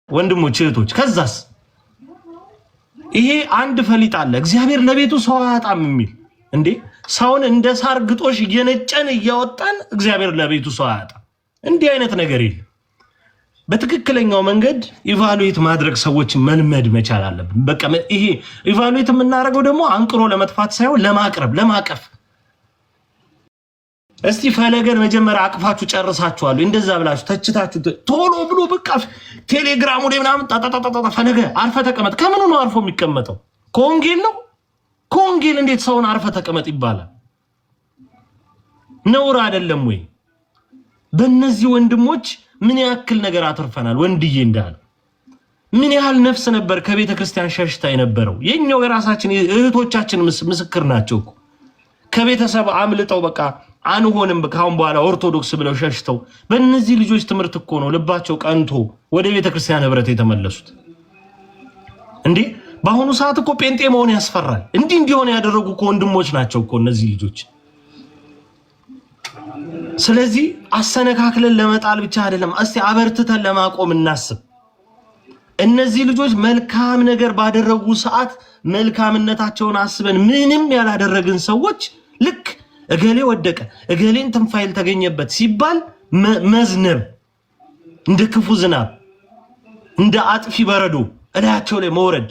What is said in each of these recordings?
ወንድሞች እህቶች ከዛስ ይሄ አንድ ፈሊጥ አለ እግዚአብሔር ለቤቱ ሰው አያጣም የሚል እንዴ ሰውን እንደ ሳር ግጦሽ እየነጨን እያወጣን እግዚአብሔር ለቤቱ ሰው አያጣም እንዲህ አይነት ነገር የለም በትክክለኛው መንገድ ኢቫሉዌት ማድረግ ሰዎች መልመድ መቻል አለብን በቃ ይሄ ኢቫሉዌት የምናደርገው ደግሞ አንቅሮ ለመጥፋት ሳይሆን ለማቀፍ እስቲ ፈለገን መጀመሪያ አቅፋችሁ ጨርሳችኋል እንደዛ ብላችሁ ተችታችሁ ቶሎ ብሎ በቃ ቴሌግራሙ ላይ ምናምን ጣጣጣጣ ፈለገ አርፈ ተቀመጥ ከምን ነው አርፎ የሚቀመጠው ኮንጌል ነው ኮንጌል እንዴት ሰውን አርፈ ተቀመጥ ይባላል ነውር አይደለም ወይ በእነዚህ ወንድሞች ምን ያክል ነገር አትርፈናል ወንድዬ እንዳለ ምን ያህል ነፍስ ነበር ከቤተ ክርስቲያን ሸሽታ የነበረው የኛው የራሳችን እህቶቻችን ምስክር ናቸው ከቤተሰብ አምልጠው በቃ አንሆንም ካሁን በኋላ ኦርቶዶክስ ብለው ሸሽተው በእነዚህ ልጆች ትምህርት እኮ ነው ልባቸው ቀንቶ ወደ ቤተ ክርስቲያን ህብረት የተመለሱት እንዴ በአሁኑ ሰዓት እኮ ጴንጤ መሆን ያስፈራል እንዲሆነ ያደረጉ እኮ ወንድሞች ናቸው እኮ እነዚህ ልጆች ስለዚህ አሰነካክለን ለመጣል ብቻ አይደለም እስቲ አበርትተን ለማቆም እናስብ እነዚህ ልጆች መልካም ነገር ባደረጉ ሰዓት መልካምነታቸውን አስበን ምንም ያላደረግን ሰዎች ልክ እገሌ ወደቀ እገሌን ትንፋይል ተገኘበት ሲባል መዝነብ እንደ ክፉ ዝናብ እንደ አጥፊ በረዶ እላቸው ላይ መውረድ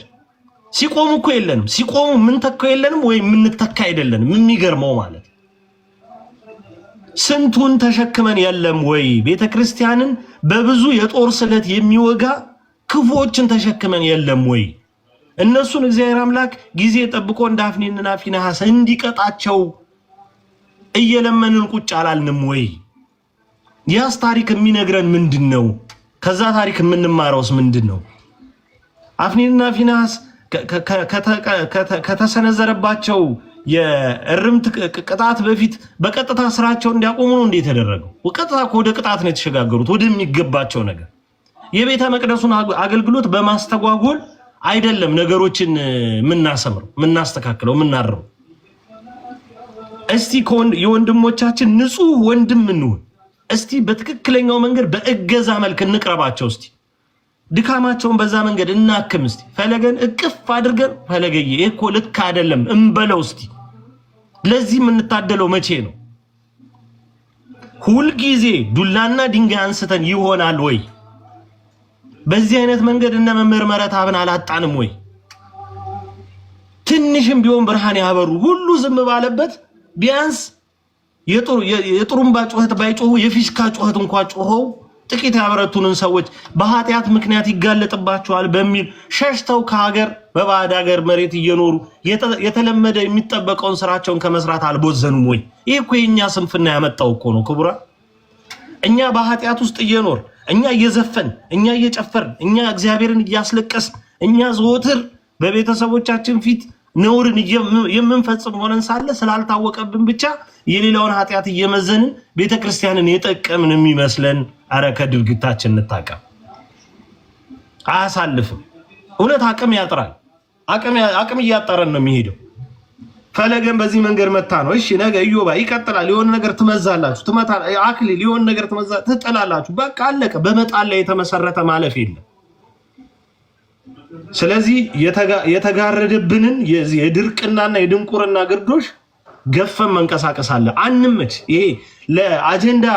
ሲቆሙ እኮ የለንም ሲቆሙ ምን ተከው የለንም ወይ ምን ተካ አይደለንም የሚገርመው ማለት ስንቱን ተሸክመን የለም ወይ ቤተክርስቲያንን በብዙ የጦር ስለት የሚወጋ ክፉዎችን ተሸክመን የለም ወይ እነሱን እግዚአብሔር አምላክ ጊዜ ጠብቆ እንዳፍኒንና ፊናሐስ እንዲቀጣቸው እየለመንን ቁጭ አላልንም ወይ ያስ ታሪክ የሚነግረን ምንድነው ከዛ ታሪክ የምንማረውስ ምንድነው አፍኒንና ፊናሐስ ከተሰነዘረባቸው የእርምት ቅጣት በፊት በቀጥታ ስራቸው እንዲያቆሙ ነው እንዴት ተደረገው ወቀጥታ ወደ ቅጣት ነው የተሸጋገሩት ወደሚገባቸው ነገር የቤተ መቅደሱን አገልግሎት በማስተጓጎል አይደለም ነገሮችን ምናስተካክለው ምናረው እስቲ የወንድሞቻችን ንጹህ ወንድም እንሁን እስቲ በትክክለኛው መንገድ በእገዛ መልክ እንቅረባቸው እስቲ ድካማቸውን በዛ መንገድ እናክም እስቲ ፈለገን እቅፍ አድርገን ፈለገዬ እኮ ልክ አይደለም እንበለው እስቲ ለዚህ የምንታደለው መቼ ነው ሁሉ ጊዜ ዱላና ድንጋይ አንስተን ይሆናል ወይ በዚህ አይነት መንገድ እነ መምህር መረታብን አላጣንም ወይ ትንሽም ቢሆን ብርሃን ያበሩ ሁሉ ዝም ባለበት ቢያንስ የጥሩምባ ጩኸት ባይጮሁ የፊሽካ ጩኸት እንኳን ጮኸው ጥቂት ያበረቱንን ሰዎች በኃጢያት ምክንያት ይጋለጥባቸዋል በሚል ሸሽተው ከሀገር በባዕድ ሀገር መሬት እየኖሩ የተለመደ የሚጠበቀውን ስራቸውን ከመስራት አልቦዘኑም ወይ ይሄ እኮ የኛ ስንፍና ያመጣው እኮ ነው ክቡራ እኛ በኃጢያት ውስጥ እየኖር እኛ እየዘፈን እኛ እየጨፈርን እኛ እግዚአብሔርን እያስለቀስ እኛ ዘወትር በቤተሰቦቻችን ፊት ነውርን የምንፈጽም ሆነን ሳለ ስላልታወቀብን ብቻ የሌላውን ኃጢያት እየመዘንን ቤተክርስቲያንን የጠቀምን የሚመስለን አረከ ድርጊታችን እንታቀም አያሳልፍም እውነት አቅም ያጥራል አቅም እያጠረን ነው የሚሄደው ፈለገን በዚህ መንገድ መታ ነው እሺ ነገ ኢዮባ ይቀጥላል የሆነ ነገር ትመዛላችሁ ትመታ አክሊል የሆነ ነገር ትጠላላችሁ በቃ አለቀ በመጣል ላይ የተመሰረተ ማለፍ የለም ስለዚህ የተጋረደብንን የድርቅናና የድንቁርና ግርዶሽ ገፈን መንቀሳቀስ አለ አንመች ይሄ ለአጀንዳ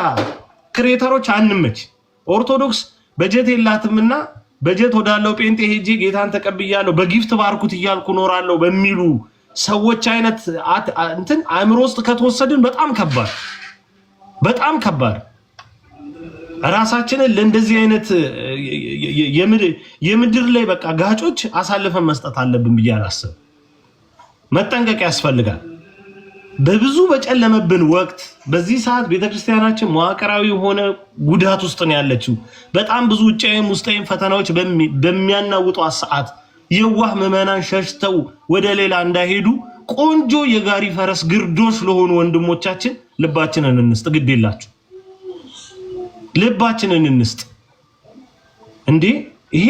ክሬተሮች አንመች ኦርቶዶክስ በጀት የላትምና በጀት ወዳለው ጴንጤ ሄጄ ጌታን ተቀብያለሁ በጊፍት ባርኩት ይያልኩ ኖራለሁ በሚሉ ሰዎች አይነት እንትን አእምሮ ውስጥ ከተወሰድን በጣም ከባድ ራሳችንን ለእንደዚህ አይነት የምድር ላይ በቃ ጋጮች አሳልፈን መስጠት አለብን ብዬ አላስብም መጠንቀቅ ያስፈልጋል በብዙ በጨለመብን ወቅት በዚህ ሰዓት ቤተክርስቲያናችን መዋቅራዊ ሆነ ጉዳት ውስጥ ነው ያለችው በጣም ብዙ ውስጣዊም ፈተናዎች በሚያናውጧት ሰዓት የዋህ ምዕመናን ሸሽተው ወደ ሌላ እንዳይሄዱ ቆንጆ የጋሪ ፈረስ ግርዶሽ ለሆኑ ወንድሞቻችን ልባችንን እንስጥ ግዴላችሁ ልባችንን እንስጥ እንዴ ይሄ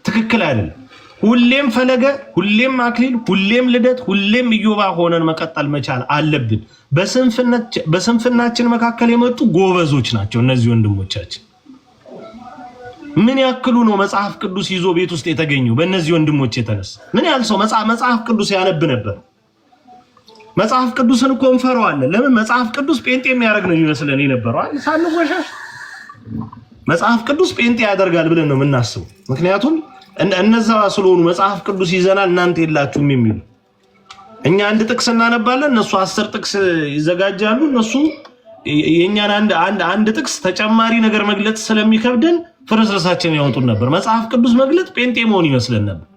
ትክክል አይደለም ሁሌም ፈለገ ሁሌም አክሊል ሁሌም ልደት ሁሌም ኢዮባ ሆነን መቀጠል መቻል አለብን በስንፍናችን መካከል የመጡ ጎበዞች ናቸው እነዚህ ወንድሞቻችን ምን ያክሉ ነው መጽሐፍ ቅዱስ ይዞ ቤት ውስጥ የተገኘው? በእነዚህ ወንድሞች የተነሳ ምን ያህል ሰው መጽሐፍ ቅዱስ ያነብ ነበር? መጽሐፍ ቅዱስን እኮ እንፈራዋለን። ለምን? መጽሐፍ ቅዱስ ጴንጤ የሚያደርግ ነው ይመስለን የነበረው አይደል? ሳንወሻሽ መጽሐፍ ቅዱስ ጴንጤ ያደርጋል ብለን ነው የምናስበው። ምክንያቱም እነዛ ስለሆኑ መጽሐፍ ቅዱስ ይዘናል እናንተ የላችሁም የሚሉ። እኛ አንድ ጥቅስ እናነባለን፣ እነሱ 10 ጥቅስ ይዘጋጃሉ። እነሱ የኛን አንድ ጥቅስ ተጨማሪ ነገር መግለጽ ስለሚከብደን ፍርስርሳችን ያወጡን ነበር። መጽሐፍ ቅዱስ መግለጥ ጴንጤ መሆን ይመስለን ነበር።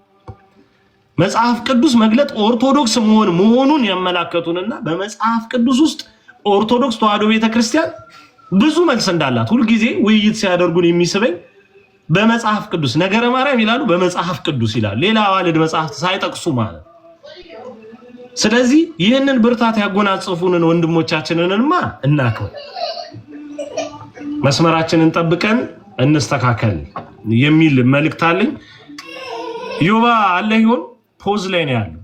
መጽሐፍ ቅዱስ መግለጥ ኦርቶዶክስ መሆኑን ያመላከቱንና በመጽሐፍ ቅዱስ ውስጥ ኦርቶዶክስ ተዋሕዶ ቤተክርስቲያን ብዙ መልስ እንዳላት ሁልጊዜ ውይይት ሲያደርጉን የሚስበኝ በመጽሐፍ ቅዱስ ነገረ ማርያም ይላሉ፣ በመጽሐፍ ቅዱስ ይላሉ። ሌላ ዋልድ መጽሐፍ ሳይጠቅሱ ማለት። ስለዚህ ይህንን ብርታት ያጎናጽፉንን ወንድሞቻችንንማ እናክብር፣ መስመራችንን ጠብቀን እንስተካከል የሚል መልእክት አለኝ። ዮባ አለ ይሆን? ፖዝ ላይ ነው ያለው።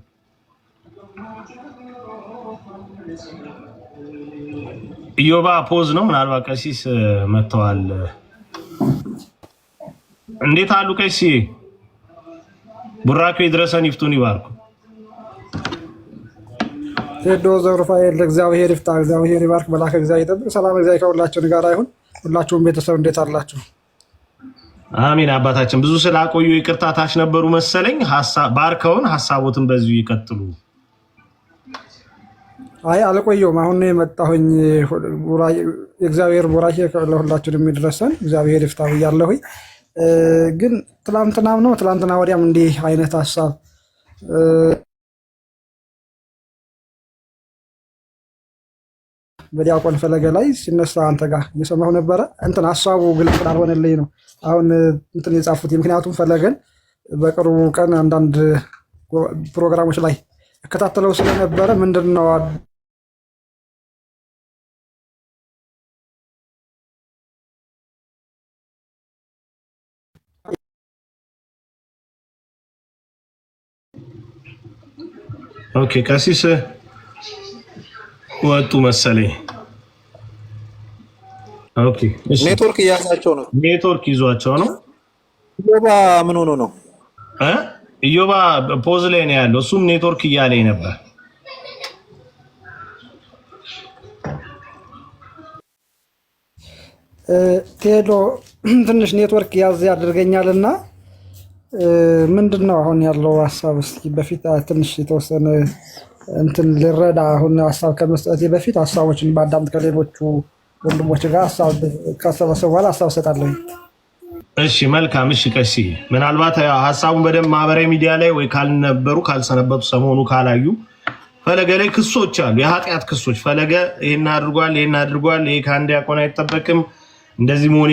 ዮባ ፖዝ ነው። ምናልባት ቀሲስ መጥተዋል። እንዴት አሉ ቀሲስ? ቡራኬ ድረሰን ይፍቱን ይባርኩ። ቴዶ ዘሩፋኤል እግዚአብሔር ይፍታ፣ እግዚአብሔር ይባርክ፣ መልአከ እግዚአብሔር ይጠብቅ። ሰላም እግዚአብሔር ከሁላችሁ ጋር ይሁን። ሁላችሁም ቤተሰብ እንዴት አላችሁ? አሜን። አባታችን ብዙ ስላቆዩ ይቅርታ ታች ነበሩ መሰለኝ። ባርከውን ሐሳቦትን በዚሁ ይቀጥሉ። አይ አልቆየሁም፣ አሁን ነው የመጣሁኝ። እግዚአብሔር ቡራኬ ለሁላችሁ የሚድረሰን እግዚአብሔር ይፍታ ብያለሁኝ። ግን ትላንትና ወዲያም እንዲህ አይነት ሐሳብ በዲያቆን ፈለገ ላይ ሲነሳ አንተ ጋር እየሰማሁ ነበረ። እንትን ሐሳቡ ግልጽ ስላልሆነልኝ ነው አሁን እንትን የጻፉት። ምክንያቱም ፈለገን በቅርቡ ቀን አንዳንድ ፕሮግራሞች ላይ እከታተለው ስለነበረ ምንድነው ኦኬ ቀሲስ ወጡ መሰለኝ። ኦኬ ኔትወርክ እያዛቸው ነው። ኔትወርክ ይዟቸው ነው። ኢዮባ ምን ሆኖ ነው? ኢዮባ ፖዝ ላይ ነው ያለው። እሱም ኔትወርክ እያለኝ ነበር። ቴዶ ትንሽ ኔትወርክ ያዝ ያደርገኛልና ምንድነው አሁን ያለው ሐሳብ? እስኪ በፊት ትንሽ የተወሰነ እንትን ልረዳ። አሁን ሐሳብ ከመስጠቴ በፊት ሐሳቦችን ባዳምጥ ከሌሎቹ ወንድሞች ጋር ሐሳብ ከሰበሰቡ በኋላ ሐሳብ እሰጣለሁ። እሺ መልካም። እሺ ቀሲ ምናልባት ሐሳቡን በደንብ ማህበራዊ ሚዲያ ላይ ወይ ካልሰነበቱ ሰሞኑ ካላዩ ፈለገ ላይ ክሶች አሉ፣ የኃጢአት ክሶች። ፈለገ ይሄን አድርጓል፣ ይሄ ከአንድ ዲያቆን አይጠበቅም፣ እንደዚህ መሆን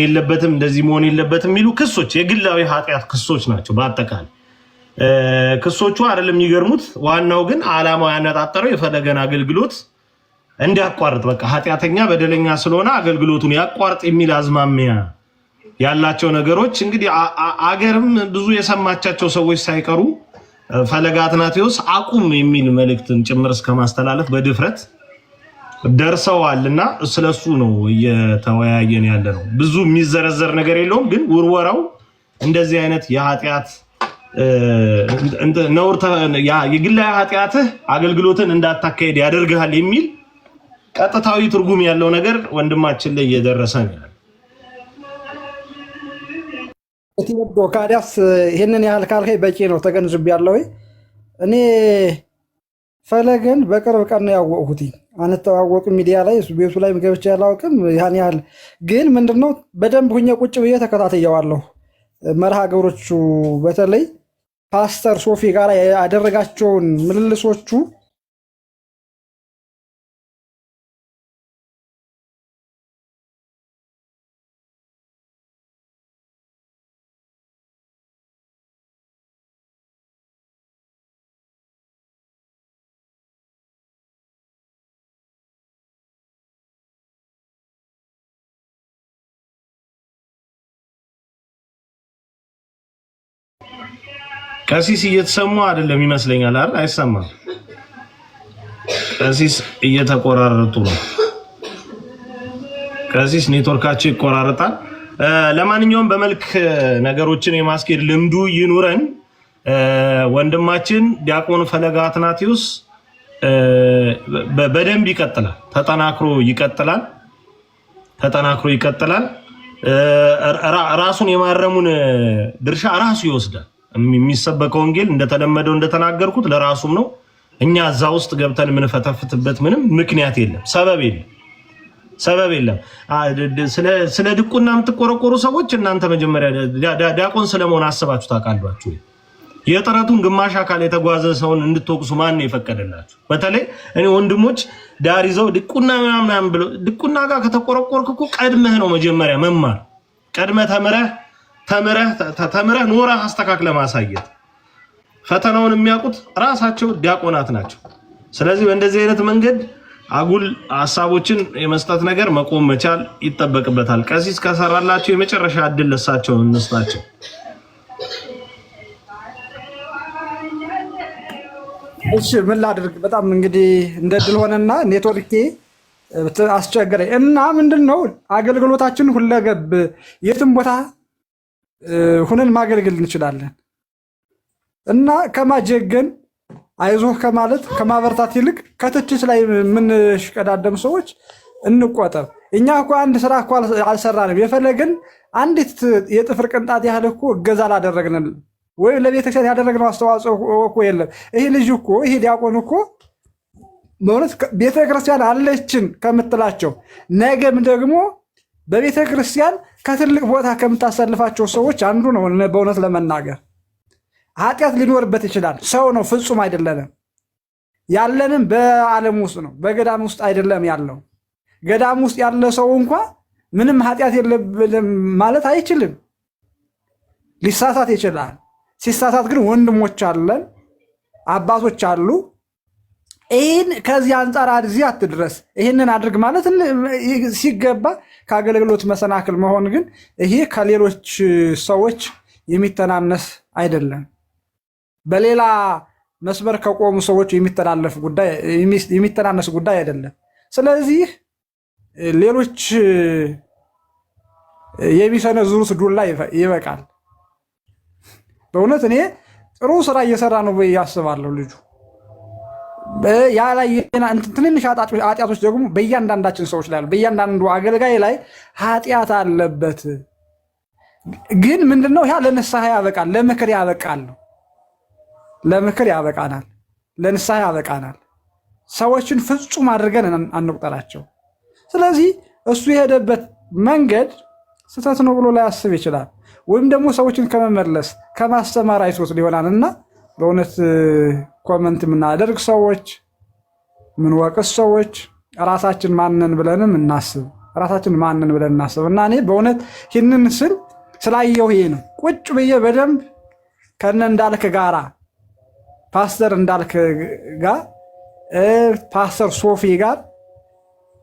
የለበትም የሚሉ ክሶች የግላዊ ኃጢአት ክሶች ናቸው። በአጠቃላይ ክሶቹ አይደለም የሚገርሙት። ዋናው ግን ዓላማው ያነጣጠረው የፈለገን አገልግሎት እንዲያቋርጥ፣ በቃ ኃጢአተኛ በደለኛ ስለሆነ አገልግሎቱን ያቋርጥ የሚል አዝማሚያ ያላቸው ነገሮች። እንግዲህ አገርም ብዙ የሰማቻቸው ሰዎች ሳይቀሩ ፈለገ አትናቴዎስ አቁም የሚል መልእክትን ጭምር እስከ ማስተላለፍ በድፍረት ደርሰዋልና ስለሱ ነው እየተወያየን ያለ ነው። ብዙ የሚዘረዘር ነገር የለውም፣ ግን ውርወራው እንደዚህ አይነት የኃጢአት ነውር የግላዊ ኃጢአትህ አገልግሎትን እንዳታካሄድ ያደርግሃል የሚል ቀጥታዊ ትርጉም ያለው ነገር ወንድማችን ላይ እየደረሰ ነው። እቲወዶ ካዲያስ ይሄንን ያህል ካልከኝ በቂ ነው፣ ተገንዝቤያለሁ። እኔ ፈለገን በቅርብ ቀን ነው ያወቅሁት። አንተዋወቅም፣ ሚዲያ ላይ ቤቱ ላይ ገብቼ አላውቅም። ያን ያህል ግን ምንድነው በደንብ ሁኜ ቁጭ ብዬ ተከታትየዋለሁ። መርሃ ግብሮቹ በተለይ ፓስተር ሶፊ ጋር ያደረጋቸውን ምልልሶቹ ቀሲስ እየተሰሙ አይደለም ይመስለኛል አይደል? አይሰማም። ቀሲስ እየተቆራረጡ ነው። ቀሲስ ኔትወርካቸው ይቆራረጣል። ለማንኛውም በመልክ ነገሮችን የማስኬድ ልምዱ ይኑረን። ወንድማችን ዲያቆን ፈለገ አትናቴዎስ በደንብ ይቀጥላል፣ ተጠናክሮ ይቀጥላል። ራሱን የማረሙን ድርሻ ራሱ ይወስዳል። የሚሰበከው ወንጌል እንደተለመደው እንደተናገርኩት ለራሱም ነው። እኛ እዛ ውስጥ ገብተን የምንፈተፍትበት ምንም ምክንያት የለም፣ ሰበብ የለም። ስለ ድቁና የምትቆረቆሩ ሰዎች እናንተ መጀመሪያ ዲያቆን ስለመሆን አስባችሁ ታውቃላችሁ? የጥረቱን ግማሽ አካል የተጓዘ ሰውን እንድትወቅሱ ማን ነው የፈቀደላችሁ? በተለይ እኔ ወንድሞች ዳር ይዘው ድቁና ምናምን ብለው ድቁና ጋር ከተቆረቆርክ እኮ ቀድመህ ነው መጀመሪያ መማር። ቀድመህ ተምረህ ኖረህ አስተካክለህ ማሳየት። ፈተናውን የሚያውቁት ራሳቸው ዲያቆናት ናቸው። ስለዚህ በእንደዚህ አይነት መንገድ አጉል ሐሳቦችን የመስጠት ነገር መቆም መቻል ይጠበቅበታል። ቀሲስ ከሰራላቸው የመጨረሻ እድል ለሳቸው እንስጣቸው። እሺ ምን ላድርግ? በጣም እንግዲህ እንደ ድል ሆነና ኔትወርኬ አስቸገረኝ እና ምንድነው አገልግሎታችን ሁለገብ የትም ቦታ ሁነን ማገልገል እንችላለን እና ከማጀገን አይዞህ ከማለት ከማበርታት ይልቅ ከትችት ላይ የምንሽቀዳደም ሰዎች እንቆጠብ። እኛ እኮ አንድ ስራ እኮ አልሰራንም። የፈለግን አንዲት የጥፍር ቅንጣት ያህል እኮ እገዛ አላደረግንም ወይ ለቤተክርስቲያን ያደረግነው አስተዋጽኦ እኮ የለም። ይሄ ልጅ እኮ ይሄ ዲያቆን እኮ በእውነት ቤተክርስቲያን አለችን ከምትላቸው ነገም ደግሞ በቤተክርስቲያን ከትልቅ ቦታ ከምታሰልፋቸው ሰዎች አንዱ ነው። በእውነት ለመናገር ኃጢአት ሊኖርበት ይችላል። ሰው ነው፣ ፍጹም አይደለንም። ያለንም በዓለም ውስጥ ነው፣ በገዳም ውስጥ አይደለም ያለው። ገዳም ውስጥ ያለ ሰው እንኳ ምንም ኃጢአት የለብንም ማለት አይችልም። ሊሳሳት ይችላል። ሲሳሳት ግን ወንድሞች አለን፣ አባቶች አሉ። ይህን ከዚህ አንጻር እዚህ አትድረስ፣ ይህንን አድርግ ማለት ሲገባ ከአገልግሎት መሰናክል መሆን ግን ይሄ ከሌሎች ሰዎች የሚተናነስ አይደለም። በሌላ መስመር ከቆሙ ሰዎች የሚተናነስ ጉዳይ አይደለም። ስለዚህ ሌሎች የሚሰነዝሩት ዱላ ይበቃል። በእውነት እኔ ጥሩ ስራ እየሰራ ነው ብዬ አስባለሁ። ልጁ ትንንሽ ኃጢአቶች ደግሞ በእያንዳንዳችን ሰዎች ላይ በእያንዳንዱ አገልጋይ ላይ ኃጢአት አለበት። ግን ምንድነው ያ ለንስሐ ያበቃል፣ ለምክር ያበቃል፣ ለምክር ያበቃናል፣ ለንስሐ ያበቃናል። ሰዎችን ፍጹም አድርገን አንቁጠራቸው። ስለዚህ እሱ የሄደበት መንገድ ስህተት ነው ብሎ ላያስብ ይችላል። ወይም ደግሞ ሰዎችን ከመመለስ ከማስተማር አይሶት ሊሆናል እና በእውነት ኮመንት የምናደርግ ሰዎች ምንወቅስ ሰዎች ራሳችን ማንን ብለንም እናስብ እና እኔ በእውነት ይህንን ስል ስላየው ይሄ ነው። ቁጭ ብዬ በደንብ ከነ እንዳልክ ጋራ ፓስተር እንዳልክ ጋር ፓስተር ሶፊ ጋር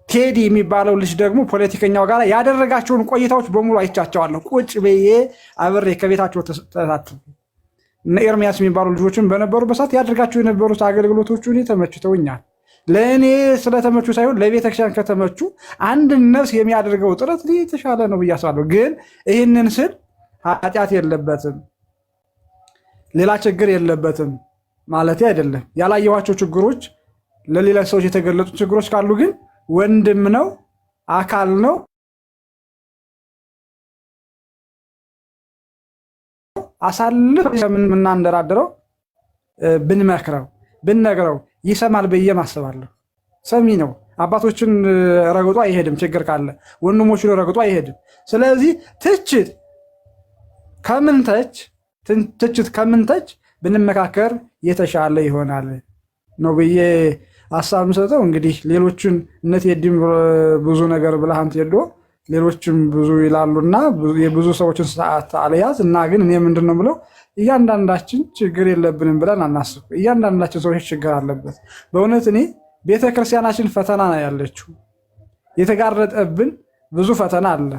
ቴዲ የሚባለው ልጅ ደግሞ ፖለቲከኛው ጋር ያደረጋቸውን ቆይታዎች በሙሉ አይቻቸዋለሁ። ቁጭ ብዬ አብሬ ከቤታቸው ተሳትፎ እነ ኤርሚያስ የሚባሉ ልጆችን በነበሩበት ሰዓት ያደርጋቸው የነበሩት አገልግሎቶቹ እኔ ተመችተውኛል። ለእኔ ስለተመቹ ሳይሆን ለቤተክርስቲያን ከተመቹ አንድ ነፍስ የሚያደርገው ጥረት የተሻለ ነው ብዬ አስባለሁ። ግን ይህንን ስል ኃጢአት የለበትም ሌላ ችግር የለበትም ማለት አይደለም። ያላየኋቸው ችግሮች ለሌላ ሰዎች የተገለጹ ችግሮች ካሉ ግን ወንድም ነው፣ አካል ነው። አሳልፍ የምናንደራድረው ብንመክረው ብንነግረው ይሰማል ብዬ አስባለሁ። ሰሚ ነው። አባቶችን ረግጦ አይሄድም። ችግር ካለ ወንድሞችን ረግጦ አይሄድም። ስለዚህ ትችት ከምንተች ብንመካከር የተሻለ ይሆናል ነው ብዬ ሀሳብ የምሰጠው። እንግዲህ ሌሎችን እነ ቴዲም ብዙ ነገር ብለሃን ቴዶ ሌሎችም ብዙ ይላሉና የብዙ ሰዎችን ሰዓት አልያዝ እና ግን እኔ ምንድን ነው ብለው እያንዳንዳችን ችግር የለብንም ብለን አናስብ። እያንዳንዳችን ሰዎች ችግር አለበት። በእውነት እኔ ቤተክርስቲያናችን ፈተና ነው ያለችው። የተጋረጠብን ብዙ ፈተና አለ።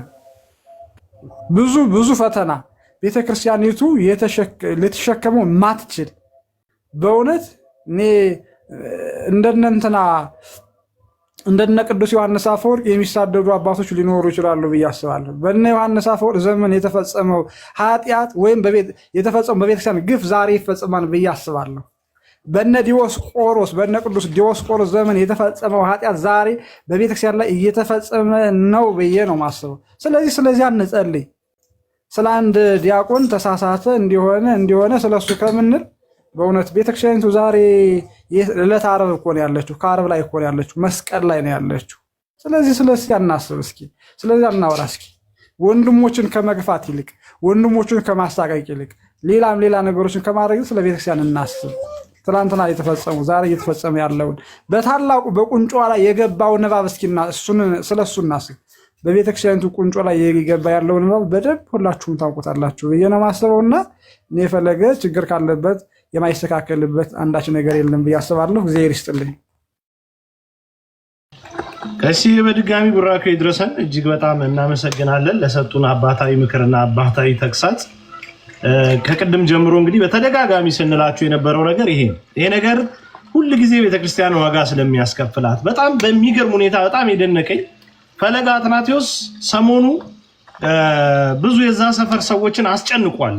ብዙ ፈተና ቤተክርስቲያኒቱ ልትሸከመው ማትችል በእውነት እኔ እንደነንትና እንደነ ቅዱስ ዮሐንስ አፈወርቅ የሚሳደዱ አባቶች ሊኖሩ ይችላሉ ብዬ አስባለሁ። በነ ዮሐንስ አፈወርቅ ዘመን የተፈጸመው ኃጢአት ወይም የተፈጸመው በቤተክርስቲያን ግፍ ዛሬ ይፈጸማል ብዬ አስባለሁ። በነ ዲዮስቆሮስ በነ ቅዱስ ዲዮስቆሮስ ዘመን የተፈጸመው ኃጢአት ዛሬ በቤተክርስቲያን ላይ እየተፈጸመ ነው ብዬ ነው ማስበው። ስለዚህ አንጸልይ። ስለ አንድ ዲያቆን ተሳሳተ እንዲሆነ ስለሱ ከምንል በእውነት ቤተክርስቲያኒቱ ዛሬ ዕለተ ዓርብ እኮ ነው ያለችው፣ ከዓርብ ላይ እኮ ነው ያለችው፣ መስቀል ላይ ነው ያለችው። ስለዚህ አናስብ እስኪ፣ ስለዚህ አናወራ እስኪ። ወንድሞችን ከመግፋት ይልቅ ወንድሞችን ከማሳቀቅ ይልቅ ሌላ ነገሮችን ከማድረግ ስለ ቤተክርስቲያን እናስብ። ትናንትና የተፈጸሙ ዛሬ እየተፈጸመ ያለውን በታላቁ በቁንጮ ላይ የገባው ንባብ እስኪና ስለሱ እናስብ። በቤተክርስቲያኒቱ ቁንጮ ላይ የገባ ያለውን ንባብ በደንብ ሁላችሁም ታውቁታላችሁ ብዬ ነው ማስበውና እኔ የፈለገ ችግር ካለበት የማይስተካከልበት አንዳች ነገር የለም ብዬ አስባለሁ። እግዚአብሔር ይስጥልኝ። ከዚህ በድጋሚ ቡራኬ ይድረሰን። እጅግ በጣም እናመሰግናለን ለሰጡን አባታዊ ምክርና አባታዊ ተግሳጽ። ከቅድም ጀምሮ እንግዲህ በተደጋጋሚ ስንላችሁ የነበረው ነገር ይሄ ነገር ሁል ጊዜ ቤተክርስቲያን ዋጋ ስለሚያስከፍላት በጣም በሚገርም ሁኔታ በጣም የደነቀኝ ፈለገ አትናቴዎስ ሰሞኑ ብዙ የዛ ሰፈር ሰዎችን አስጨንቋል።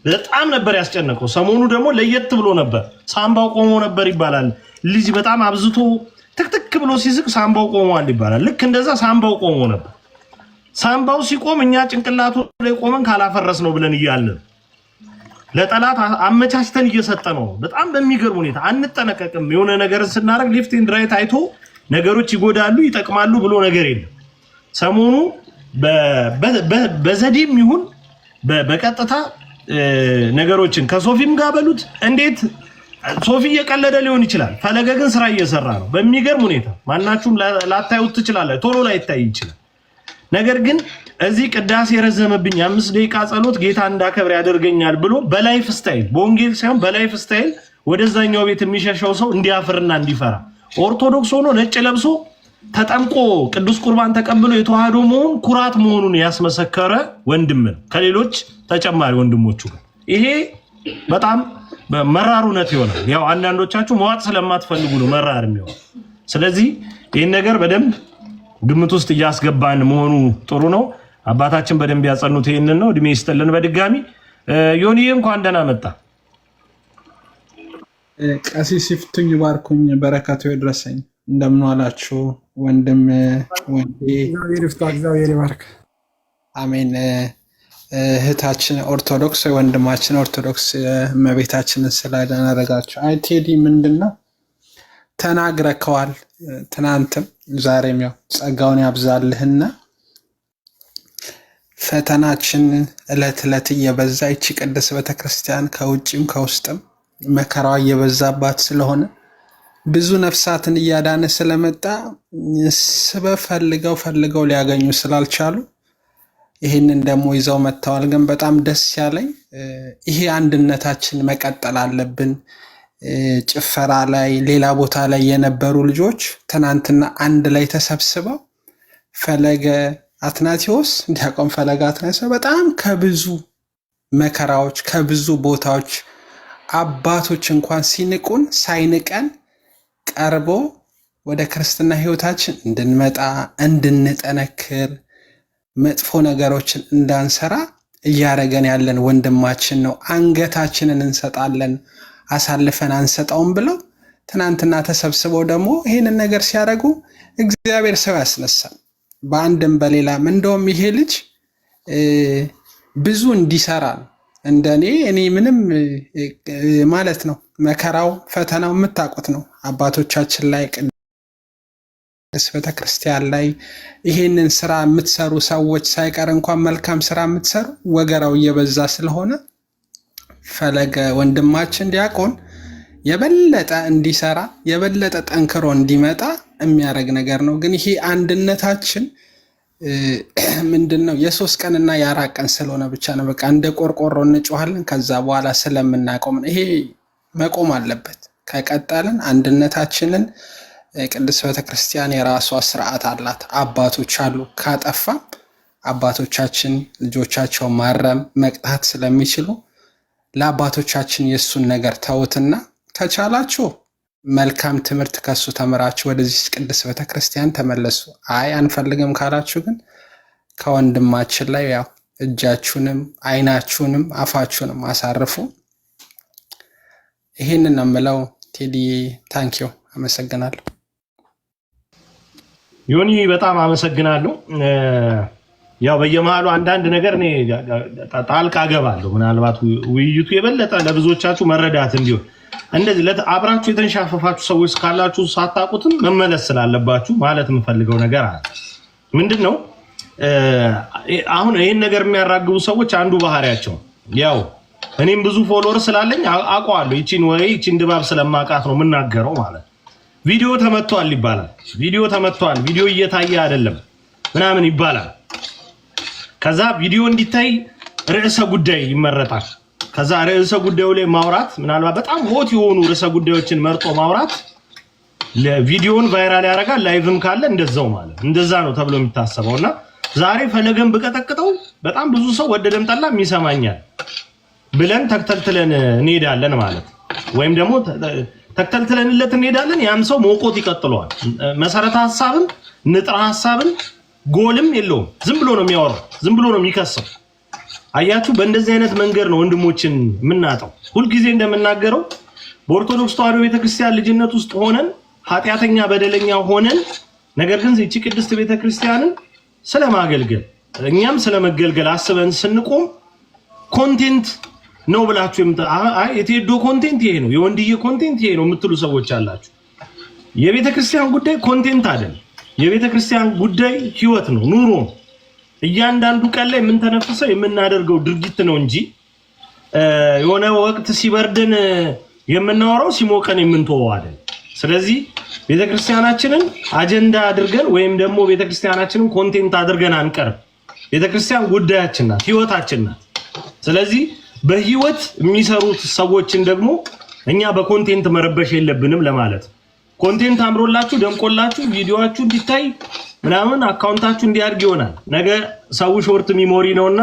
በጣም ነበር ያስጨነቀው። ሰሞኑ ደግሞ ለየት ብሎ ነበር። ሳምባው ቆሞ ነበር ይባላል። ልጅ በጣም አብዝቶ ትክትክ ብሎ ሲስቅ ሳምባው ቆሟል ይባላል። ልክ እንደዛ ሳምባው ቆሞ ነበር። ሳምባው ሲቆም እኛ ጭንቅላቱ ላይ ቆመን ካላፈረስ ነው ብለን እያልን ለጠላት አመቻችተን እየሰጠ ነው። በጣም በሚገርም ሁኔታ አንጠነቀቅም። የሆነ ነገር ስናደርግ ሌፍት ኤንድ ራይት አይቶ ነገሮች ይጎዳሉ ይጠቅማሉ ብሎ ነገር የለም። ሰሞኑ በዘዴም ይሁን በቀጥታ ነገሮችን ከሶፊም ጋር በሉት እንዴት ሶፊ እየቀለደ ሊሆን ይችላል። ፈለገ ግን ስራ እየሰራ ነው በሚገርም ሁኔታ። ማናችሁም ላታዩት ትችላላችሁ፣ ቶሎ ላይታይ ይችላል። ነገር ግን እዚህ ቅዳሴ የረዘመብኝ 5 ደቂቃ ጸሎት ጌታ እንዳከብር ያደርገኛል ብሎ በላይፍ ስታይል በወንጌል ሳይሆን በላይፍ ስታይል ወደዛኛው ቤት የሚሸሸው ሰው እንዲያፍርና እንዲፈራ ኦርቶዶክስ ሆኖ ነጭ ለብሶ ተጠምቆ ቅዱስ ቁርባን ተቀብሎ የተዋህዶ መሆን ኩራት መሆኑን ያስመሰከረ ወንድም ነው ከሌሎች ተጨማሪ ወንድሞቹ። ይሄ በጣም መራር እውነት ይሆናል። ያው አንዳንዶቻችሁ መዋጥ ስለማትፈልጉ ነው መራር የሚሆነው። ስለዚህ ይሄን ነገር በደንብ ግምት ውስጥ እያስገባን መሆኑ ጥሩ ነው። አባታችን በደንብ ያጸኑት ይሄንን ነው። እድሜ ይስጥልን። በድጋሚ ዮኒዬ እንኳን ደህና መጣ። ቀሲስ ይፍቱኝ ባርኩኝ፣ በረከቱ ይድረሰኝ። እንደምን ዋላችሁ ወንድም ወንዴ? እግዚአብሔር ይባርክ። አሜን። እህታችን ኦርቶዶክስ ወንድማችን ኦርቶዶክስ እመቤታችንን ስላደረጋችሁ አይ ቴዲ ምንድነው ተናግረከዋል። ትናንትም ዛሬም ያው ጸጋውን ያብዛልህና ፈተናችን እለት እለት እየበዛ ይቺ ቅድስት ቤተክርስቲያን ከውጭም ከውስጥም መከራዋ እየበዛባት ስለሆነ ብዙ ነፍሳትን እያዳነ ስለመጣ ፈልገው ሊያገኙ ስላልቻሉ ይህንን ደግሞ ይዘው መጥተዋል። ግን በጣም ደስ ያለኝ ይሄ አንድነታችን መቀጠል አለብን። ጭፈራ ላይ ሌላ ቦታ ላይ የነበሩ ልጆች ትናንትና አንድ ላይ ተሰብስበው ፈለገ አትናቴዎስ ዲያቆን ፈለገ አትናቴዎስ በጣም ከብዙ መከራዎች ከብዙ ቦታዎች አባቶች እንኳን ሲንቁን ሳይንቀን ቀርቦ ወደ ክርስትና ህይወታችን እንድንመጣ እንድንጠነክር መጥፎ ነገሮችን እንዳንሰራ እያረገን ያለን ወንድማችን ነው። አንገታችንን እንሰጣለን አሳልፈን አንሰጣውም ብለው ትናንትና ተሰብስበው ደግሞ ይሄንን ነገር ሲያደርጉ እግዚአብሔር ሰው ያስነሳል። በአንድም በሌላም እንደውም ይሄ ልጅ ብዙ እንዲሰራ እንደኔ እኔ ምንም ማለት ነው መከራው ፈተናው የምታውቁት ነው። አባቶቻችን ላይ ቅድስት ቤተክርስቲያን ላይ ይሄንን ስራ የምትሰሩ ሰዎች ሳይቀር እንኳን መልካም ስራ የምትሰሩ ወገራው እየበዛ ስለሆነ ፈለገ ወንድማችን ዲያቆን የበለጠ እንዲሰራ የበለጠ ጠንክሮ እንዲመጣ የሚያደርግ ነገር ነው። ግን ይሄ አንድነታችን ምንድነው የ3 ቀንና የ4 ቀን ስለሆነ ብቻ ነው። በቃ እንደ ቆርቆሮ እንጮሃለን ከዛ በኋላ ስለምናቆም ይሄ መቆም አለበት። ከቀጠልን አንድነታችንን ቅድስት ቤተክርስቲያን የራሷ ስርዓት አላት፣ አባቶች አሉ። ካጠፋ አባቶቻችን ልጆቻቸው ማረም መቅጣት ስለሚችሉ ለአባቶቻችን የሱን ነገር ተውትና ከቻላችሁ መልካም ትምህርት ከሱ ተምራችሁ ወደዚህ ቅድስት ቤተክርስቲያን ተመለሱ። አይ አንፈልግም ካላችሁ ግን ከወንድማችን ላይ ያው እጃችሁንም አይናችሁንም አፋችሁንም አሳርፉ። ይሄንን ነው የምለው። ቴዲ ታንኪዩ፣ አመሰግናለሁ። ዮኒ በጣም አመሰግናለሁ። ያው በየመሃሉ አንዳንድ ነገር እኔ ጣልቃ ገባለሁ፣ ምናልባት ውይይቱ የበለጠ ለብዙዎቻችሁ መረዳት እንዲሆን። እንደዚህ አብራችሁ የተንሻፈፋችሁ ሰዎች ካላችሁ ሳታውቁትም መመለስ ስላለባችሁ ማለት የምፈልገው ነገር አለ። ምንድነው አሁን ይሄን ነገር የሚያራግቡ ሰዎች አንዱ ባህሪያቸው ያው እኔም ብዙ ፎሎወር ስላለኝ አውቀዋለሁ። ይቺን ድባብ ስለማውቃት ነው የምናገረው ማለት። ቪዲዮ ተመቷል ይባላል። ቪዲዮ ተመቷል፣ ቪዲዮ እየታየ አይደለም ምናምን ይባላል። ከዛ ቪዲዮ እንዲታይ ርዕሰ ጉዳይ ይመረጣል። ከዛ ርዕሰ ጉዳዩ ላይ ማውራት ምናልባት በጣም ሆት የሆኑ ርዕሰ ጉዳዮችን መርጦ ማውራት ለቪዲዮን ቫይራል ያደርጋል። ላይቭም ካለ እንደዛው ማለት እንደዛ ነው ተብሎ የሚታሰበውና ዛሬ ፈለገን በቀጠቅጠው በጣም ብዙ ሰው ወደደም ጠላም ይሰማኛል ብለን ተክተልትለን እንሄዳለን ማለት ወይም ደግሞ ተክተልትለንለት እንሄዳለን። ያም ሰው ሞቆት ይቀጥለዋል። መሰረተ ሐሳብም ንጥረ ሐሳብም ጎልም የለውም። ዝም ብሎ ነው የሚያወራው፣ ዝም ብሎ ነው የሚከሰው። አያችሁ፣ በእንደዚህ አይነት መንገድ ነው ወንድሞችን የምናጠው። ሁልጊዜ እንደምናገረው በኦርቶዶክስ ተዋሕዶ ቤተክርስቲያን ልጅነት ውስጥ ሆነን ኃጢአተኛ በደለኛ ሆነን ነገር ግን እቺ ቅድስት ቤተክርስቲያንን ስለማገልገል እኛም ስለመገልገል አስበን ስንቆም ኮንቴንት ነው ብላችሁ የቴዶ ኮንቴንት ይሄ ነው፣ የወንድዬ ኮንቴንት ይሄ ነው የምትሉ ሰዎች አላችሁ። የቤተክርስቲያን ጉዳይ ኮንቴንት አይደለም። የቤተክርስቲያን ጉዳይ ህይወት ነው፣ ኑሮ ነው። እያንዳንዱ ቀን ላይ የምንተነፍሰው የምናደርገው ድርጊት ነው እንጂ የሆነ ወቅት ሲበርደን የምናወራው ሲሞቀን የምንተወው አይደል። ስለዚህ ቤተክርስቲያናችንን አጀንዳ አድርገን ወይም ደግሞ ቤተክርስቲያናችንን ኮንቴንት አድርገን አንቀርብ። ቤተክርስቲያን ጉዳያችን ናት፣ ህይወታችን ናት። ስለዚህ በህይወት የሚሰሩት ሰዎችን ደግሞ እኛ በኮንቴንት መረበሽ የለብንም ለማለት። ኮንቴንት አምሮላችሁ ደምቆላችሁ ቪዲዮአችሁ እንዲታይ ምናምን አካውንታችሁ እንዲያድግ ይሆናል። ነገ ሰው ሾርት ሚሞሪ ነውና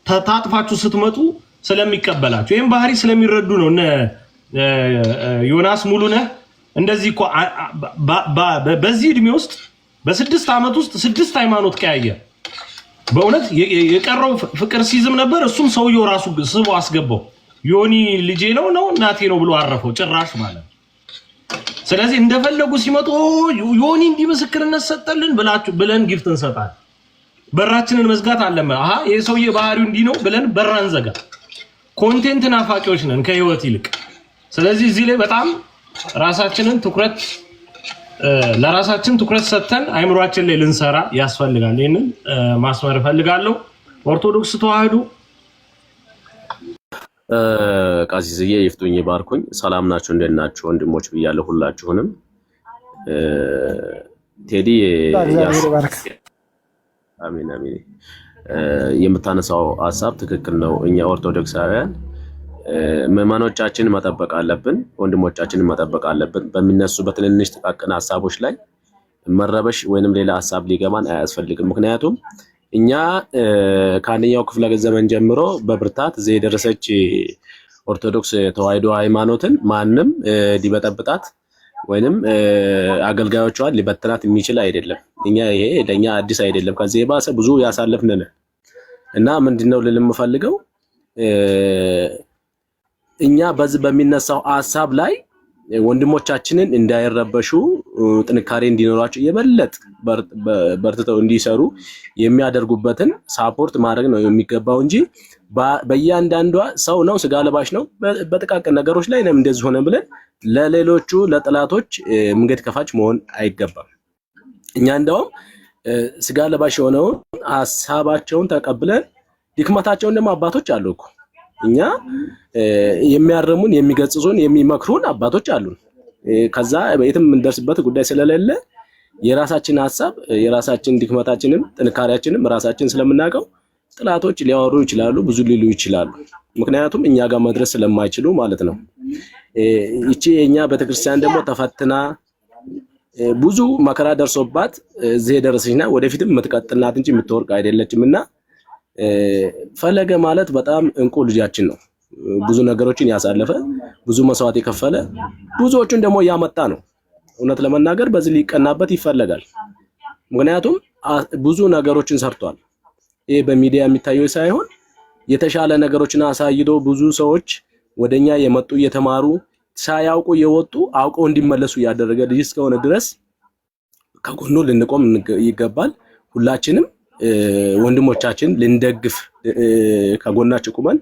ታጥፋችሁ ስትመጡ ስለሚቀበላችሁ ይሄን ባህሪ ስለሚረዱ ነው። እነ ዮናስ ሙሉነህ እንደዚህ እኮ በዚህ እድሜ ውስጥ በ6 ዓመት ውስጥ 6 ሃይማኖት ቀያየ። በእውነት የቀረው ፍቅር ሲዝም ነበር። እሱም ሰውየው ራሱ ስቦ አስገባው። ዮኒ ልጄ ነው እናቴ ነው ብሎ አረፈው ጭራሽ ማለት። ስለዚህ እንደፈለጉ ሲመጡ ዮኒ እንዲህ ምስክርነት ሰጠልን ብለን ጊፍት እንሰጣለን። በራችንን መዝጋት አለመ። አሃ ይሄ ሰውዬ ባህሪው እንዲህ ነው ብለን በራን ዘጋ። ኮንቴንት ናፋቂዎች ነን ከህይወት ይልቅ። ስለዚህ እዚህ ላይ በጣም ለራሳችን ትኩረት ሰጥተን አይምሮአችን ላይ ልንሰራ ያስፈልጋል። ይሄንን ማስመር እፈልጋለሁ። ኦርቶዶክስ ተዋሕዶ ቃሲስዬ ይፍቱኝ ባርኩኝ። ሰላም ናችሁ? እንደት ናችሁ ወንድሞች ብያለሁ ሁላችሁንም። ቴዲ አሜን አሜን። የምታነሳው ሐሳብ ትክክል ነው። እኛ ኦርቶዶክሳውያን ምዕመኖቻችንን መጠበቅ አለብን፣ ወንድሞቻችንን መጠበቅ አለብን። በሚነሱ በትንንሽ ጥቃቅን ሐሳቦች ላይ መረበሽ ወይንም ሌላ ሐሳብ ሊገባን አያስፈልግም። ምክንያቱም እኛ ከአንደኛው ክፍለ ዘመን ጀምሮ በብርታት እዚህ የደረሰች ኦርቶዶክስ ተዋሕዶ ሃይማኖትን ማንም ሊበጠብጣት ወይንም አገልጋዮቿን ሊበትናት የሚችል አይደለም። ይሄ ለኛ አዲስ አይደለም። ከዚህ የባሰ ብዙ ያሳለፍን ነን እና ምንድነው ልል የምፈልገው እኛ በዚህ በሚነሳው ሐሳብ ላይ ወንድሞቻችንን እንዳይረበሹ ጥንካሬ እንዲኖራቸው የበለጠ በርትተው እንዲሰሩ የሚያደርጉበትን ሳፖርት ማድረግ ነው የሚገባው እንጂ በእያንዳንዷ ሰው ነው ስጋ ለባሽ ነው በጥቃቅን ነገሮች ላይ ነው እንደዚህ ሆነ ብለን ለሌሎቹ ለጥላቶች መንገድ ከፋች መሆን አይገባም። እኛ እንደውም ስጋ ለባሽ የሆነውን ሐሳባቸውን ተቀብለን ድክመታቸውን ደግሞ አባቶች አሉ እኮ እኛ የሚያርሙን የሚገጽጹን የሚመክሩን አባቶች አሉን። ከዛ የትም እንደርስበት ጉዳይ ስለሌለ የራሳችን ሐሳብ የራሳችን ድክመታችንም ጥንካሬያችንም ራሳችን ስለምናውቀው ጥላቶች ሊያወሩ ይችላሉ፣ ብዙ ሊሉ ይችላሉ። ምክንያቱም እኛ ጋር መድረስ ስለማይችሉ ማለት ነው። እቺ የኛ ቤተክርስቲያን ደግሞ ተፈትና ብዙ መከራ ደርሶባት እዚህ የደረሰችና ወደፊትም የምትቀጥል ናት እንጂ የምትወርቅ አይደለችምና ፈለገ ማለት በጣም እንቁ ልጃችን ነው። ብዙ ነገሮችን ያሳለፈ ብዙ መስዋዕት የከፈለ ብዙዎችን ደግሞ ያመጣ ነው። እውነት ለመናገር በዚህ ሊቀናበት ይፈልጋል። ምክንያቱም ብዙ ነገሮችን ሰርቷል። ይሄ በሚዲያ የሚታየው ሳይሆን የተሻለ ነገሮችን አሳይቶ ብዙ ሰዎች ወደኛ የመጡ እየተማሩ ሳያውቁ የወጡ አውቀው እንዲመለሱ ያደረገ ልጅ እስከሆነ ድረስ ከጎኑ ልንቆም ይገባል። ሁላችንም ወንድሞቻችን ልንደግፍ ከጎናቸው ቁመን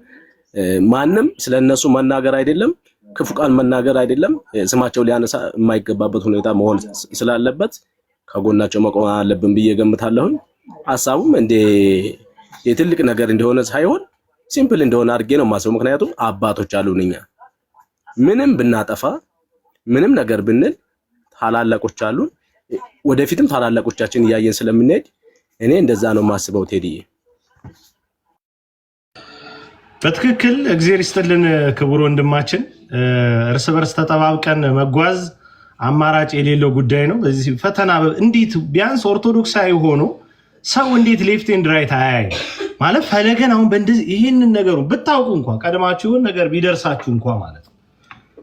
ማንም ስለነሱ መናገር አይደለም ክፉ ቃል መናገር አይደለም ስማቸው ሊያነሳ የማይገባበት ሁኔታ መሆን ስላለበት ከጎናቸው መቆም አለብን ብዬ ገምታለሁ። ሐሳቡም እንደ የትልቅ ነገር እንደሆነ ሳይሆን ሲምፕል እንደሆነ አድርጌ ነው የማስበው። ምክንያቱም አባቶች አሉን። እኛ ምንም ብናጠፋ ምንም ነገር ብንል ታላላቆች አሉን። ወደፊትም ታላላቆቻችን እያየን ስለምንሄድ እኔ እንደዛ ነው የማስበው። ቴዲዬ በትክክል እግዚአብሔር ይስጥልን ክቡር ወንድማችን። እርስ በርስ ተጠባብቀን መጓዝ አማራጭ የሌለው ጉዳይ ነው። በዚህ ፈተና እንዴት ቢያንስ ኦርቶዶክሳዊ ሆኖ ሰው እንዴት ሌፍት ኤንድ ራይት አያይ ማለት ፈለገን አሁን በእንደዚህ ይሄንን ነገሩ ብታውቁ እንኳን ቀድማችሁን ነገር ቢደርሳችሁ እንኳን ማለት ነው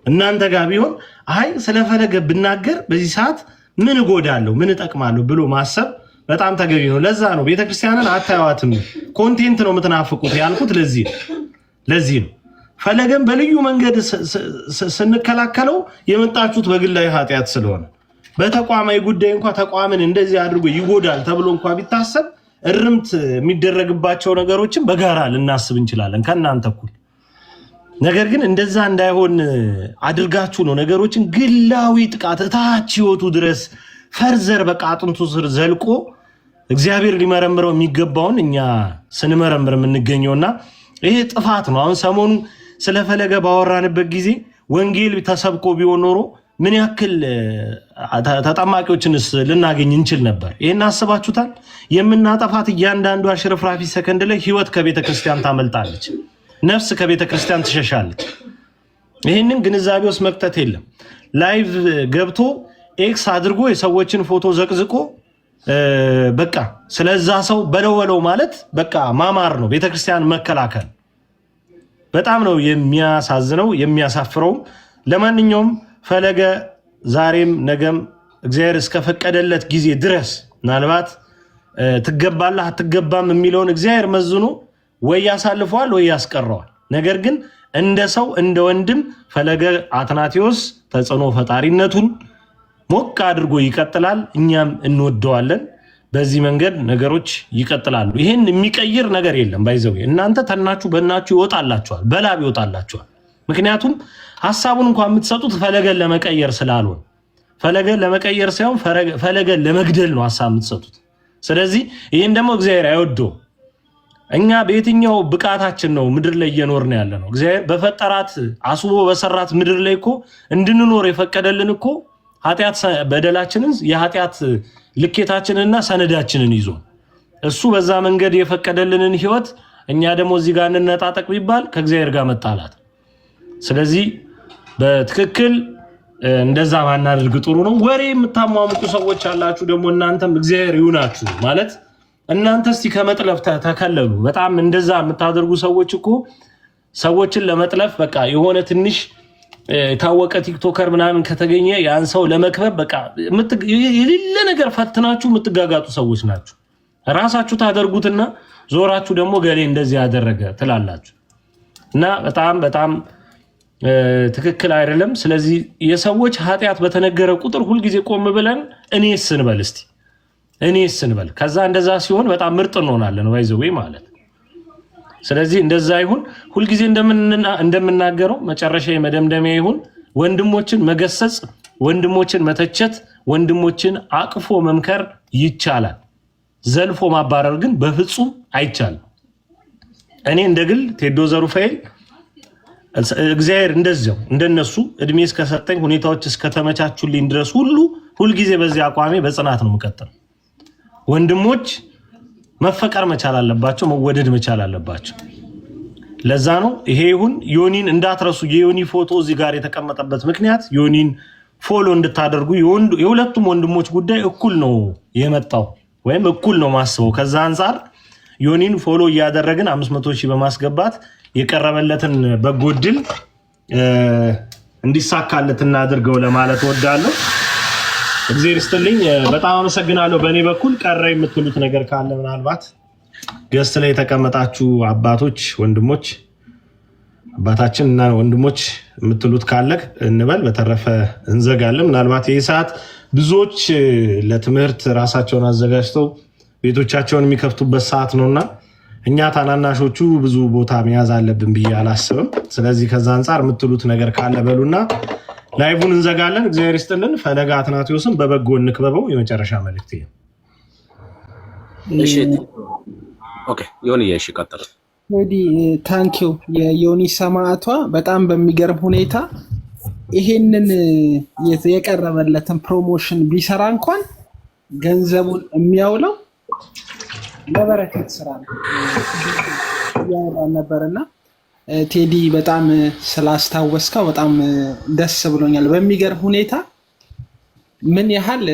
እናንተ ጋር ቢሆን አይ ስለፈለገ ብናገር በዚህ ሰዓት ምን እጎዳለሁ ምን እጠቅማለሁ ብሎ ማሰብ በጣም ተገቢ ነው። ለዛ ነው ቤተክርስቲያንን አታዩዋትም ኮንቴንት ነው የምትናፍቁት ያልኩት ለዚህ ነው። ፈለገን በልዩ መንገድ ስንከላከለው የመጣችሁት በግላዊ ኃጢአት ስለሆነ በተቋማዊ ጉዳይ እንኳን ተቋምን እንደዚህ አድርጎ ይጎዳል ተብሎ እንኳን ቢታሰብ እርምት የሚደረግባቸው ነገሮችን በጋራ ልናስብ እንችላለን ከእናንተ እኩል። ነገር ግን እንደዛ እንዳይሆን አድርጋችሁ ነው ነገሮችን ግላዊ ጥቃት እታች ህይወቱ ድረስ ፈርዘር በቃ አጥንቱ ስር ዘልቆ እግዚአብሔር ሊመረምረው የሚገባውን እኛ ስንመረምር የምንገኘውና ይሄ ጥፋት ነው። አሁን ሰሞኑ ስለፈለገ ባወራንበት ጊዜ ወንጌል ተሰብኮ ቢሆን ኖሮ ምን ያክል ተጠማቂዎችንስ ልናገኝ እንችል ነበር? ይሄን አስባችሁታል? የምናጠፋት እያንዳንዷ ሽርፍራፊ ሰከንድ ላይ ህይወት ከቤተ ክርስቲያን ታመልጣለች፣ ነፍስ ከቤተ ክርስቲያን ትሸሻለች። ይህንን ግንዛቤ ውስጥ መክተት የለም። ላይቭ ገብቶ ኤክስ አድርጎ የሰዎችን ፎቶ ዘቅዝቆ በቃ ስለዛ ሰው በለው ማለት በቃ ማማር ነው፣ ቤተክርስቲያን መከላከል። በጣም ነው የሚያሳዝነው የሚያሳፍረው። ለማንኛውም ፈለገ ዛሬም ነገም እግዚአብሔር እስከፈቀደለት ጊዜ ድረስ ምናልባት ትገባለህ አትገባም የሚለውን እግዚአብሔር መዝኖ ወይ ያሳልፈዋል ወይ ያስቀረዋል። ነገር ግን እንደ ሰው እንደ ወንድም ፈለገ አትናቴዎስ ተጽዕኖ ፈጣሪነቱን ሞቅ አድርጎ ይቀጥላል። እኛም እንወደዋለን። በዚህ መንገድ ነገሮች ይቀጥላሉ። ይሄን የሚቀይር ነገር የለም። ባይዘው እናንተ ተናችሁ በእናችሁ ይወጣላችኋል፣ በላብ ይወጣላችኋል። ምክንያቱም ሐሳቡን እንኳን የምትሰጡት ፈለገን ለመቀየር ስላልሆነ ፈለገን ለመቀየር ሳይሆን ፈለገን ለመግደል ነው ሐሳብ የምትሰጡት። ስለዚህ ይሄን ደግሞ እግዚአብሔር አይወደውም። እኛ በየትኛው ብቃታችን ነው ምድር ላይ እየኖርን ያለ ነው? እግዚአብሔር በፈጠራት አስቦ በሰራት ምድር ላይ እኮ እንድንኖር የፈቀደልን እኮ ኃጢአት በደላችንን የኃጢአት ልኬታችንንና ሰነዳችንን ይዞ እሱ በዛ መንገድ የፈቀደልንን ህይወት እኛ ደግሞ እዚህ ጋር እንነጣጠቅ ቢባል ከእግዚአብሔር ጋር መጣላት። ስለዚህ በትክክል እንደዛ ማናደርግ ጥሩ ነው። ወሬ የምታሟሙቁ ሰዎች አላችሁ ደግሞ እናንተም እግዚአብሔር ይሁናችሁ ማለት እናንተ እስቲ ከመጥለፍ ተከለሉ። በጣም እንደዛ የምታደርጉ ሰዎች እኮ ሰዎችን ለመጥለፍ በቃ የሆነ ትንሽ የታወቀ ቲክቶከር ምናምን ከተገኘ ያን ሰው ለመክበብ በቃ የሌለ ነገር ፈትናችሁ የምትጋጋጡ ሰዎች ናችሁ። ራሳችሁ ታደርጉትና ዞራችሁ ደግሞ ገሌ እንደዚህ ያደረገ ትላላችሁ እና በጣም ትክክል አይደለም። ስለዚህ የሰዎች ኃጢአት በተነገረ ቁጥር ሁልጊዜ ቆም ብለን እኔስ እንበል። ከዛ እንደዛ ሲሆን በጣም ምርጥ እንሆናለን ወይ ማለት። ስለዚህ እንደዛ ይሁን። ሁልጊዜ እንደምናገረው መጨረሻ የመደምደሚያ ይሁን። ወንድሞችን መገሰጽ፣ ወንድሞችን መተቸት፣ ወንድሞችን አቅፎ መምከር ይቻላል። ዘልፎ ማባረር ግን በፍጹም አይቻልም። እኔ እንደግል ቴዶ ዘሩፋኤል እግዚአብሔር እንደዚያው እንደነሱ እድሜ እስከሰጠኝ ሁኔታዎች እስከተመቻቹልኝ ድረስ ሁልጊዜ በዚህ አቋሜ በጽናት ነው የምቀጥለው። ወንድሞች መፈቀር መቻል አለባቸው፣ መወደድ መቻል አለባቸው። ለዛ ነው ይሄ ይሁን። ዮኒን እንዳትረሱ። የዮኒ ፎቶ እዚህ ጋር የተቀመጠበት ምክንያት ዮኒን ፎሎ እንድታደርጉ። የሁለቱም ወንድሞች ጉዳይ እኩል ነው የመጣው ወይም እኩል ነው ማስበው። ከዛ አንፃር ዮኒን ፎሎ እያደረግን 500,000 በማስገባት የቀረበለትን በጎ ዕድል እንዲሳካለት እናድርገው ለማለት እወዳለሁ። እግዚአብሔር ይስጥልኝ። በጣም አመሰግናለሁ። በእኔ በኩል ቀረ የምትሉት ነገር ካለ ምናልባት ገስት ላይ የተቀመጣችሁ አባቶች፣ ወንድሞች፣ አባታችን እና ወንድሞች የምትሉት ካለ እንበል። በተረፈ እንዘጋለን። ምናልባት ይህ ሰዓት ብዙዎች ለትምህርት ራሳቸውን አዘጋጅተው ቤቶቻቸውን የሚከፍቱበት ሰዓት ነውና እኛ ታናናሾቹ ብዙ ቦታ መያዝ አለብን ብዬ አላስብም። ስለዚህ ከዛ አንፃር የምትሉት ነገር ካለ በሉና ላይቭን እንዘጋለን። እግዚአብሔር ይስጥልን። ፈለገ አትናቴዎስን በበጎ እንክበበው። የመጨረሻ መልእክት ይሄ። እሺ ኦኬ ዮኒ እሺ ቀጥል። እንግዲህ ታንኪዩ የዮኒ ሰማዕቷ በጣም በሚገርም ሁኔታ ይሄንን የቀረበለትን ፕሮሞሽን ቢሰራ እንኳን ገንዘቡን የሚያውለው ለበረከት ስራ ነው ያወራን ነበርና ቴዲ በጣም ስላስታወስከው በጣም ደስ ብሎኛል። በሚገርም ሁኔታ ምን ያህል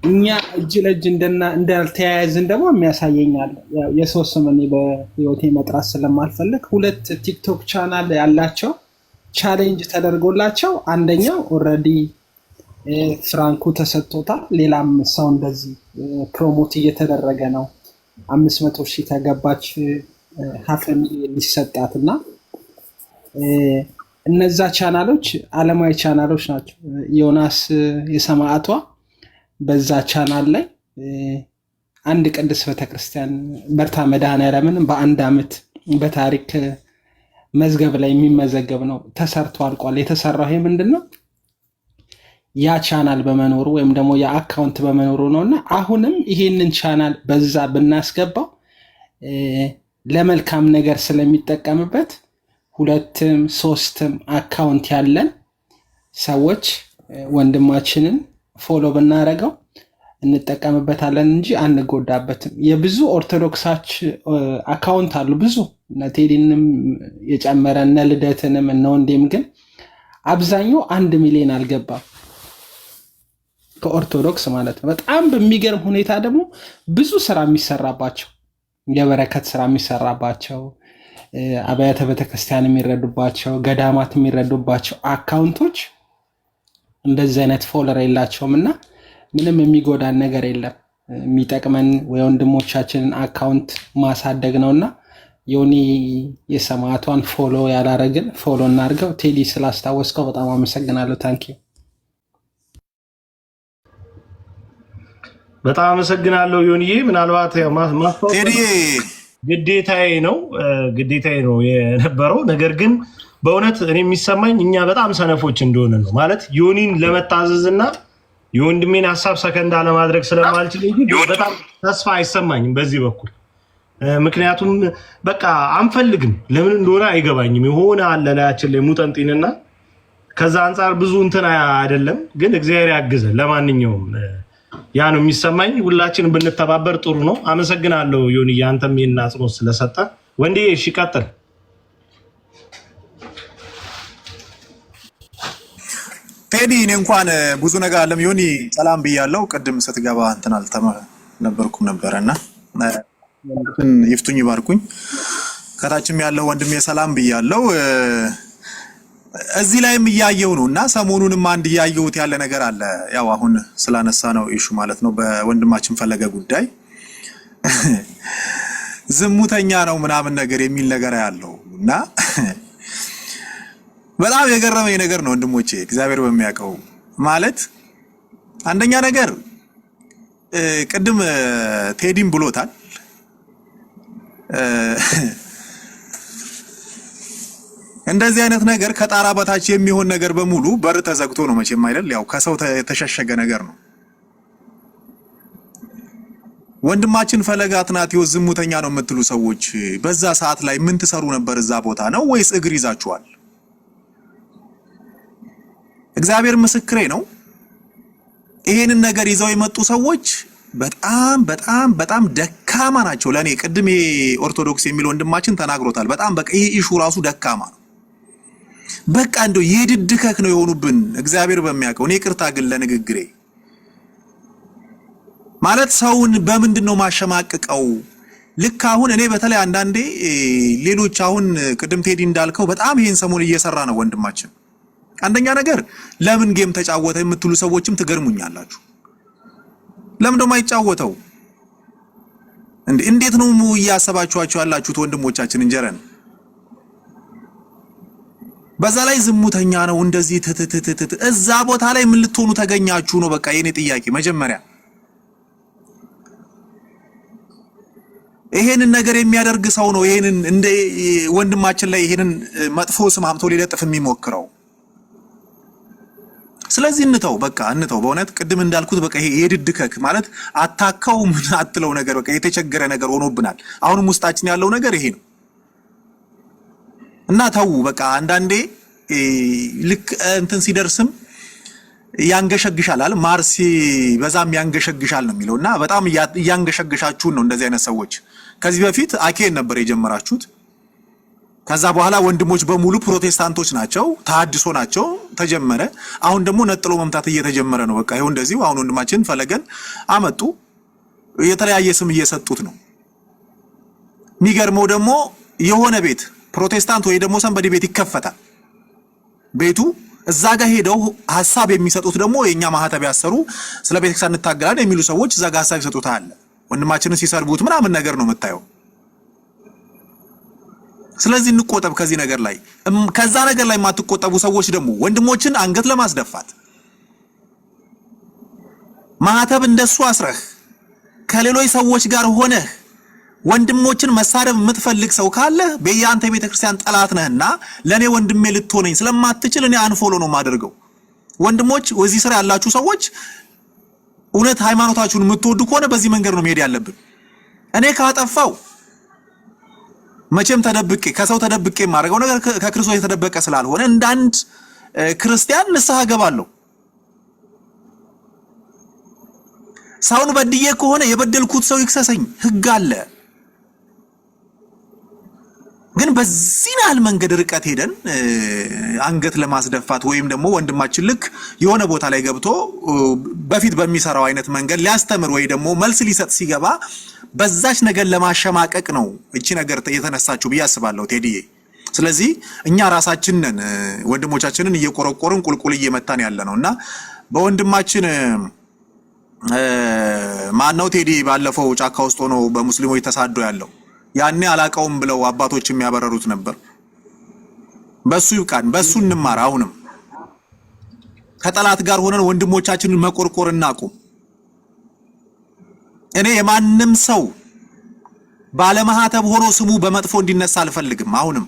እኛ እጅ ለእጅ እንዳልተያያዝን ደግሞ የሚያሳየኛል። የሰው ስም እኔ በህይወቴ መጥራት ስለማልፈልግ 2 ቲክቶክ ቻናል ያላቸው ቻሌንጅ ተደርጎላቸው አንደኛው ኦልሬዲ ፍራንኩ ተሰጥቶታል። ሌላም ሰው እንደዚህ ፕሮሞት እየተደረገ ነው። 500,000 ተገባች ሀፍን ሊሰጣትና እነዛ ቻናሎች ዓለማዊ ቻናሎች ናቸው። ዮናስ የሰማዕቷ በዛ ቻናል ላይ አንድ ቅድስት ቤተክርስቲያን በርታ መድኃኔዓለምን በአንድ ዓመት በታሪክ መዝገብ ላይ የሚመዘገብ ነው ተሰርቶ አልቋል። የተሰራው ይሄ ምንድነው? ያ ቻናል በመኖሩ ወይም ደግሞ ያ አካውንት በመኖሩ ነውና አሁንም ይሄንን ቻናል በዛ ብናስገባው ለመልካም ነገር ስለሚጠቀምበት 2ም 3ም አካውንት ያለን ሰዎች ወንድማችንን ፎሎ ብናረገው እንጠቀምበታለን እንጂ አንጎዳበትም። የብዙ ኦርቶዶክሳች አካውንት አሉ ብዙ እነ ቴዲንም የጨመረ እነ ልደትንም እነ ወንዴም ግን አብዛኛው 1 ሚሊዮን አልገባም ከኦርቶዶክስ ማለት ነው። በጣም በሚገርም ሁኔታ ደግሞ ብዙ ስራ የሚሰራባቸው የበረከት ስራ የሚሰራባቸው አብያተ ቤተክርስቲያን የሚረዱባቸው ገዳማት የሚረዱባቸው አካውንቶች እንደዚህ አይነት ፎሎወር የላቸውም እና ምንም የሚጎዳን ነገር የለም። የሚጠቅመን ወንድሞቻችንን አካውንት ማሳደግ ነውና ዮኒ የሰማዕቷን ፎሎ ያላረግን ፎሎ እናርገው። ቴዲ ስላስታወስከው በጣም አመሰግናለሁ። ታንኪ በጣም አመሰግናለሁ ዮኒዬ። ምናልባት ቴዲ ግዴታዬ ነው የነበረው። ነገር ግን በእውነት እኔ የሚሰማኝ እኛ በጣም ሰነፎች እንደሆነ ነው። ማለት ዮኒን ለመታዘዝና የወንድሜን ሐሳብ ሰከንዳ ለማድረግ ስለማልችል እንጂ በጣም ተስፋ አይሰማኝም በዚህ በኩል። ምክንያቱም በቃ አንፈልግም፣ ለምን እንደሆነ አይገባኝም። የሆነ አለ ላያችን ላይ ሙጠንጢንና ከዛ አንፃር ብዙ እንትን አይደለም፣ ግን እግዚአብሔር ያግዘን። ለማንኛውም ያ ነው የሚሰማኝ። ሁላችንም ብንተባበር ጥሩ ነው። አመሰግናለሁ ዮኒ፣ አንተም ይሄን አጽንኦት ስለሰጠ። ወንዴ እሺ ቀጥል። ቴዲ እኔ እንኳን ብዙ ነገር አለም ዮኒ ሰላም ብያለሁ። ቅድም ስትገባ እንትን አልነበርኩም ነበርና ይፍቱኝ ይባርኩኝ። ከታችም ያለው ወንድሜ ሰላም ብያለሁ። እዚህ ላይም እያየው ነውና ሰሞኑንም አንድ እያየሁት ያለ ነገር አለ። ያው አሁን ስላነሳ ነው ኢሹ ማለት ነው በወንድማችን ፈለገ ጉዳይ ዝሙተኛ ነው ምናምን ነገር የሚል ነገር ያለውና በጣም የገረመኝ ነገር ነው ወንድሞቼ፣ እግዚአብሔር በሚያውቀው ማለት አንደኛ ነገር ቅድም ቴዲም ብሎታል። እንደዚህ አይነት ነገር ከጣራ በታች የሚሆን ነገር በሙሉ በር ተዘግቶ ነው መቼም አይደል? ያው ከሰው የተሸሸገ ነገር ነው። ወንድማችን ፈለገ አትናቴዎስ ዝሙተኛ ነው የምትሉ ሰዎች በዛ ሰዓት ላይ ምን ትሰሩ ነበር? እዛ ቦታ ነው ወይስ እግር ይዛችኋል? እግዚአብሔር ምስክሬ ነው። ይሄንን ነገር ይዘው የመጡ ሰዎች በጣም በጣም በጣም ደካማ ናቸው። ለኔ ቅድም ኦርቶዶክስ የሚል ወንድማችን ተናግሮታል። በጣም በቃ ይሄ ኢሹ ራሱ ደካማ ነው። በቃ እንደው የድድከክ ነው የሆኑብን። እግዚአብሔር በሚያውቀው እኔ ይቅርታ ግን ለንግግሬ ማለት ሰውን በምንድነው ማሸማቀቀው? ልክ አሁን እኔ በተለይ አንዳንዴ ሌሎች አሁን ቅድም ቴዲ እንዳልከው በጣም ይሄን ሰሞን እየሰራ ነው ወንድማችን። አንደኛ ነገር ለምን ጌም ተጫወተ የምትሉ ሰዎችም ትገርሙኛላችሁ። ለምን ደሞ አይጫወተው እንዴት ነው እያሰባችኋቸው ያላችሁት ወንድሞቻችን እንጀረን? በዛ ላይ ዝሙተኛ ነው እንደዚህ ትትትት እዛ ቦታ ላይ ምን ልትሆኑ ተገኛችሁ ነው በቃ የኔ ጥያቄ መጀመሪያ። ይሄንን ነገር የሚያደርግ ሰው ነው ይሄንን እንደ ወንድማችን ላይ ይሄንን መጥፎ ስም አምቶ ሊለጥፍ የሚሞክረው። ስለዚህ እንተው በቃ እንተው። በእውነት ቅድም እንዳልኩት በቃ ይሄ የድድከክ ማለት አታካው ምን አትለው ነገር በቃ የተቸገረ ነገር ሆኖብናል። አሁንም ውስጣችን ያለው ነገር ይሄ ነው እና ተው በቃ አንዳንዴ ልክ እንትን ሲደርስም ያንገሸግሻል አይደል? ማርሲ በዛም ያንገሸግሻል ነው የሚለውና በጣም ያንገሸግሻችሁ ነው እንደዚህ አይነት ሰዎች። ከዚህ በፊት አኬን ነበር የጀመራችሁት። ከዛ በኋላ ወንድሞች በሙሉ ፕሮቴስታንቶች ናቸው፣ ተሐድሶ ናቸው ተጀመረ። አሁን ደግሞ ነጥሎ መምታት እየተጀመረ ነው። በቃ ይሄው እንደዚህ አሁን ወንድማችን ፈለገን አመጡ፣ የተለያየ ስም እየሰጡት ነው። የሚገርመው ደግሞ የሆነ ቤት ፕሮቴስታንት ወይ ደግሞ ሰንበዲ ቤት ይከፈታል። ቤቱ እዛ ጋር ሄደው ሐሳብ የሚሰጡት ደግሞ የኛ ማህተብ ያሰሩ ስለ ቤተክርስቲያን እንታገላለን የሚሉ ሰዎች እዛ ጋር ሐሳብ ይሰጡታል። ወንድማችንን ሲሰርቡት ምናምን ነገር ነው የምታየው። ስለዚህ እንቆጠብ ከዚህ ነገር ላይ። ከዛ ነገር ላይ የማትቆጠቡ ሰዎች ደግሞ ወንድሞችን አንገት ለማስደፋት ማህተብ እንደሱ አስረህ ከሌሎች ሰዎች ጋር ሆነህ ወንድሞችን መሳደብ የምትፈልግ ሰው ካለ በያንተ ቤተክርስቲያን ጠላት ነህና ለኔ ወንድሜ ልትሆነኝ ስለማትችል እኔ አንፎሎ ነው ማደርገው። ወንድሞች ወዚህ ስራ ያላችሁ ሰዎች እውነት ሃይማኖታችሁን የምትወዱ ከሆነ በዚህ መንገድ ነው መሄድ ያለብን። እኔ ካጠፋው መቼም ተደብቄ ከሰው ተደብቄ ማድረገው ነገር ከክርስቶስ የተደበቀ ስላልሆነ እንዳንድ ክርስቲያን ንስሐ ገባለሁ። ሰውን በድዬ ከሆነ የበደልኩት ሰው ይክሰሰኝ፣ ህግ አለ። ግን በዚህ ያህል መንገድ ርቀት ሄደን አንገት ለማስደፋት ወይም ደግሞ ወንድማችን ልክ የሆነ ቦታ ላይ ገብቶ በፊት በሚሰራው አይነት መንገድ ሊያስተምር ወይ ደግሞ መልስ ሊሰጥ ሲገባ በዛች ነገር ለማሸማቀቅ ነው እቺ ነገር የተነሳችው ብዬ አስባለሁ ቴዲዬ። ስለዚህ እኛ ራሳችንን ወንድሞቻችንን እየቆረቆርን ቁልቁል እየመታን ያለ ነውና በወንድማችን ማን ነው ቴዲ ባለፈው ጫካ ውስጥ ሆኖ በሙስሊሞች ተሳዶ ያለው ያኔ አላቀውም ብለው አባቶች የሚያበረሩት ነበር። በሱ ይብቃን፣ በሱ እንማር። አሁንም ከጠላት ጋር ሆነን ወንድሞቻችንን መቆርቆር እናቁም። እኔ የማንም ሰው ባለማህተብ ሆኖ ስሙ በመጥፎ እንዲነሳ አልፈልግም። አሁንም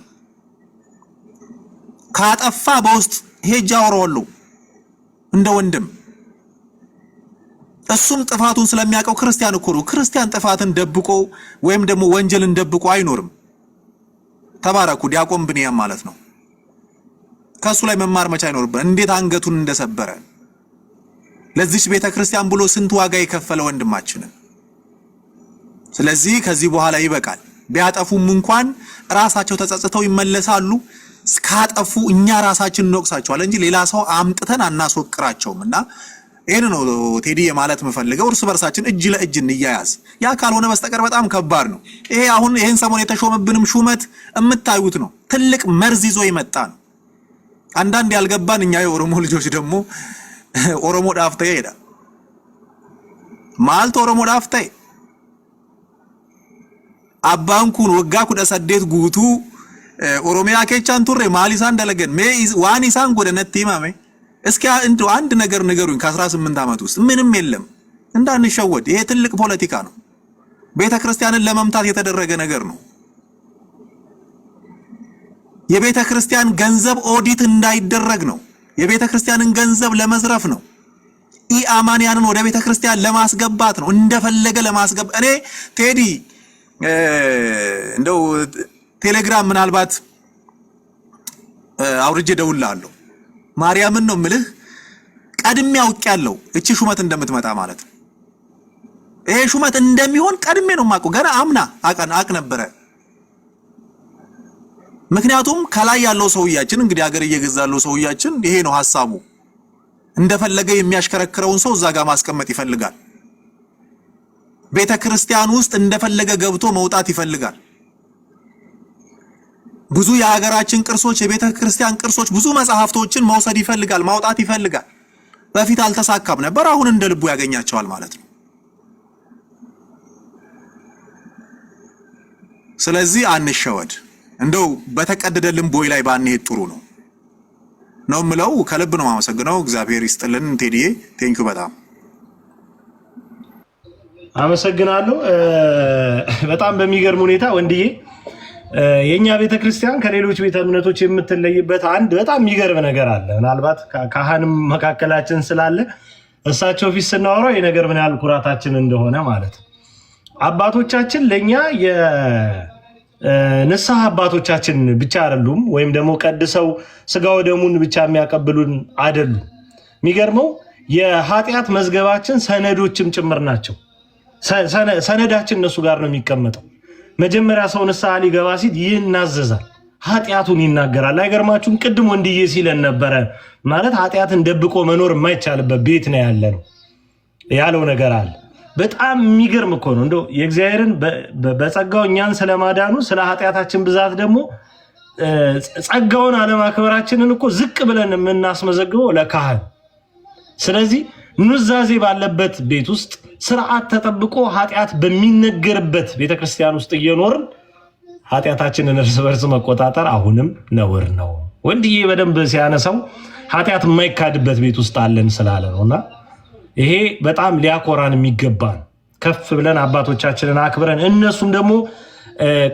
ካጠፋ በውስጥ ሄጃ አወራዋለሁ እንደ ወንድም። እሱም ጥፋቱን ስለሚያውቀው ክርስቲያን እኮ ነው። ክርስቲያን ጥፋትን ደብቆ ወይም ደግሞ ወንጀልን ደብቆ አይኖርም። ተባረኩ ዲያቆን ብንያም ማለት ነው። ከሱ ላይ መማር መቻ አይኖርብን እንዴት አንገቱን እንደሰበረ ለዚህች ቤተክርስቲያን ብሎ ስንት ዋጋ የከፈለ ወንድማችን። ስለዚህ ከዚህ በኋላ ይበቃል። ቢያጠፉም እንኳን ራሳቸው ተጸጽተው ይመለሳሉ። ስካጠፉ እኛ ራሳችን እንወቅሳቸዋለን እንጂ ሌላ ሰው አምጥተን አናስወቅራቸውምና ይሄን ነው ቴዲ ማለት መፈልገው። እርስ በርሳችን እጅ ለእጅ እንያያዝ። ያ ካልሆነ በስተቀር በጣም ከባድ ነው። ይሄ አሁን ይሄን ሰሞን የተሾመብንም ሹመት የምታዩት ነው። ትልቅ መርዝ ይዞ ይመጣ ነው። አንዳንድ ያልገባን እኛ የኦሮሞ ልጆች ደግሞ ኦሮሞ ዳፍተይ ሄዳ ማልቶ ኦሮሞ ዳፍተይ አባንኩን ወጋ ኩዳ ሰዴት ጉቱ ኦሮሚያ ኬቻን ቱሬ ማሊሳን ደለገን ሜ ዋኒሳን ጎደነት ይማሜ እስኪ እንደው አንድ ነገር ንገሩኝ። ከ18 አመት ውስጥ ምንም የለም። እንዳንሸወድ። ይሄ ትልቅ ፖለቲካ ነው። ቤተክርስቲያንን ለመምታት የተደረገ ነገር ነው። የቤተክርስቲያን ገንዘብ ኦዲት እንዳይደረግ ነው። የቤተክርስቲያንን ገንዘብ ለመዝረፍ ነው። ኢአማንያንን ወደ ቤተክርስቲያን ለማስገባት ነው። እንደፈለገ ለማስገባት እኔ ቴዲ እንደው ቴሌግራም ምናልባት አውርጄ ደውላለሁ። ማርያምን ነው ምልህ ቀድሜ አውቄያለሁ እቺ ሹመት እንደምትመጣ ማለት ነው። ይሄ ሹመት እንደሚሆን ቀድሜ ነው ማቆ ገና አምና አቅ ነበረ። ምክንያቱም ከላይ ያለው ሰውያችን እንግዲህ ሀገር እየገዛለው ሰውያችን ይሄ ነው ሐሳቡ። እንደፈለገ የሚያሽከረክረውን ሰው እዛ ጋር ማስቀመጥ ይፈልጋል። ቤተክርስቲያን ውስጥ እንደፈለገ ገብቶ መውጣት ይፈልጋል። ብዙ የሀገራችን ቅርሶች የቤተክርስቲያን ቅርሶች ብዙ መጽሐፍቶችን መውሰድ ይፈልጋል ማውጣት ይፈልጋል። በፊት አልተሳካም ነበር አሁን እንደ ልቡ ያገኛቸዋል ማለት ነው። ስለዚህ አንሸወድ እንደው በተቀደደልን ቦይ ላይ ባንሄድ ጥሩ ነው ምለው ከልብ ነው ማመሰግነው። እግዚአብሔር ይስጥልን ቴዲዬ ቴንኪው በጣም አመሰግናለሁ። በጣም በሚገርም ሁኔታ ወንድዬ የኛ ቤተክርስቲያን ከሌሎች ቤተ እምነቶች የምትለይበት አንድ በጣም የሚገርም ነገር አለ። ምናልባት ካህንም መካከላችን ስላለ እሳቸው ፊት ስናወራው የነገር ምን ያህል ኩራታችን እንደሆነ ማለት ነው። አባቶቻችን ለኛ የንስሐ አባቶቻችን ብቻ አይደሉም፣ ወይም ደግሞ ቀድሰው ስጋው ደሙን ብቻ የሚያቀብሉን አይደሉም። የሚገርመው የኃጢአት መዝገባችን ሰነዶችም ጭምር ናቸው። ሰነዳችን እነሱ ጋር ነው የሚቀመጠው። መጀመሪያ ሰው ንስሐ ሊገባ ሲል ይናዘዛል፣ ኃጢአቱን ይናገራል። አይገርማችሁም? ቅድም ወንድዬ ሲለን ነበረ ማለት ኃጢአትን ደብቆ መኖር የማይቻልበት ቤት ነው ያለ ነው ያለው ነገር አለ። በጣም የሚገርም እኮ ነው። እንደው የእግዚአብሔርን በጸጋው እኛን ስለማዳኑ ስለ ኃጢአታችን ብዛት ደግሞ ጸጋውን አለማክበራችንን እኮ ዝቅ ብለን የምናስመዘግበው ለካህን። ስለዚህ ኑዛዜ ባለበት ቤት ውስጥ ስርዓት ተጠብቆ ኃጢአት በሚነገርበት ቤተክርስቲያን ውስጥ እየኖርን ኃጢአታችንን እርስ በርስ መቆጣጠር አሁንም ነውር ነው። ወንድዬ በደንብ ሲያነሳው ኃጢአት የማይካድበት ቤት ውስጥ አለን ስላለ ነውና ይሄ በጣም ሊያኮራን የሚገባን ከፍ ብለን አባቶቻችንን አክብረን እነሱም ደግሞ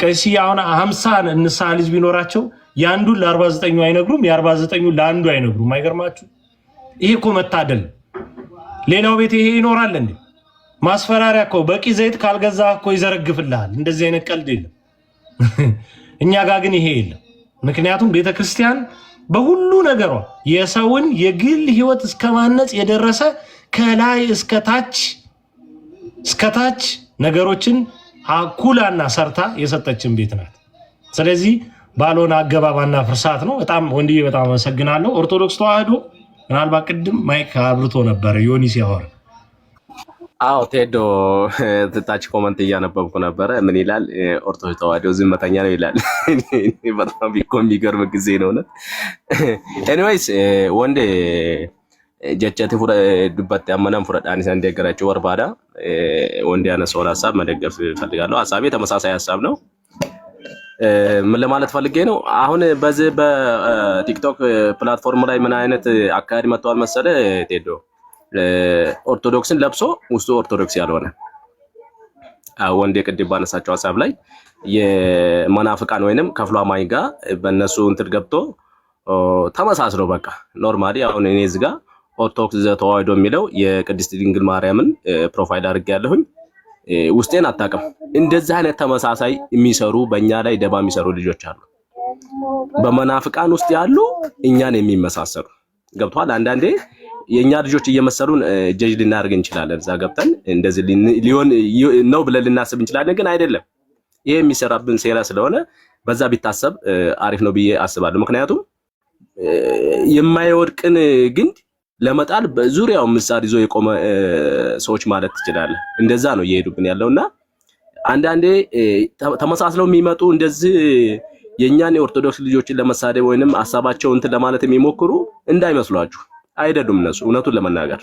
ቀሲ አሁን 50 ንስሐ ልጅ ቢኖራቸው ያንዱን ለ49 አይነግሩም፣ የ49 ለአንዱ አይነግሩም። አይገርማችሁ? ይሄ እኮ መታደል። ሌላው ቤት ይሄ ይኖራል እንዴ? ማስፈራሪያ እኮ በቂ ዘይት ካልገዛ እኮ ይዘረግፍልሃል። እንደዚህ አይነት ቀልድ የለም። እኛ ጋር ግን ይሄ የለም። ምክንያቱም ቤተክርስቲያን በሁሉ ነገሯ የሰውን የግል ህይወት እስከማነጽ የደረሰ ከላይ እስከታች ነገሮችን አኩላና ሰርታ የሰጠችን ቤት ናት። ስለዚህ ባልሆነ አገባባና ፍርሳት ነው። በጣም ወንድዬ በጣም አመሰግናለሁ። ኦርቶዶክስ ተዋህዶ ምናልባት ቅድም ማይክ አብርቶ ነበር ዮኒ ሲያወራ። አዎ ቴዶ ታች ኮመንት እያነበብኩ ነበረ። ምን ይላል? ኦርቶዶክስ ተዋህዶ ዝምተኛ ነው ይላል። በጣም የሚገርም ጊዜ ነው። ኤኒዌይስ ወንዴ ጀቸቲ ፉረ ዱበት ያመናም ፉረዳን እንደገራቸው ወርባዳ ወንዴ ያነሳውን ሐሳብ መደገፍ ፈልጋለሁ። ሐሳቤ ተመሳሳይ ሐሳብ ነው። ምን ለማለት ፈልጌ ነው? አሁን በዚህ በቲክቶክ ፕላትፎርም ላይ ምን አይነት አካሄድ መጥቷል መሰለ ቴዶ? ኦርቶዶክስን ለብሶ ውስጡ ኦርቶዶክስ ያልሆነ ወንዴ ቅድም ባነሳቸው ሐሳብ ላይ የመናፍቃን ወይንም ከፍሎ አማኝ ጋር በእነሱ እንትን ገብቶ ተመሳስሎ በቃ ኖርማሊ አሁን እኔ እዚህ ጋር ኦርቶዶክስ ዘተዋህዶ የሚለው የቅድስት ድንግል ማርያምን ፕሮፋይል አድርጌያለሁኝ። ውስጤን አታውቅም። እንደዚህ አይነት ተመሳሳይ የሚሰሩ በእኛ ላይ ደባ የሚሰሩ ልጆች አሉ፣ በመናፍቃን ውስጥ ያሉ እኛን የሚመሳሰሉ ገብቷል። አንዳንዴ የኛ ልጆች እየመሰሉን ጀጅ ልናደርግ እንችላለን። እዛ ገብተን እንደዚህ ሊሆን ነው ብለን ልናስብ እንችላለን፣ ግን አይደለም። ይሄ የሚሰራብን ሴራ ስለሆነ በዛ ቢታሰብ አሪፍ ነው ብዬ አስባለሁ። ምክንያቱም የማይወድቅን ግንድ ለመጣል በዙሪያው ምሳር ይዞ የቆመ ሰዎች ማለት ትችላለህ። እንደዛ ነው እየሄዱብን ያለውና አንዳንዴ ተመሳስለው የሚመጡ እንደዚህ የኛን የኦርቶዶክስ ልጆችን ለመሳደብ ወይንም ሐሳባቸው እንትን ለማለት የሚሞክሩ እንዳይመስሏችሁ። አይደሉም እነሱ እውነቱን ለመናገር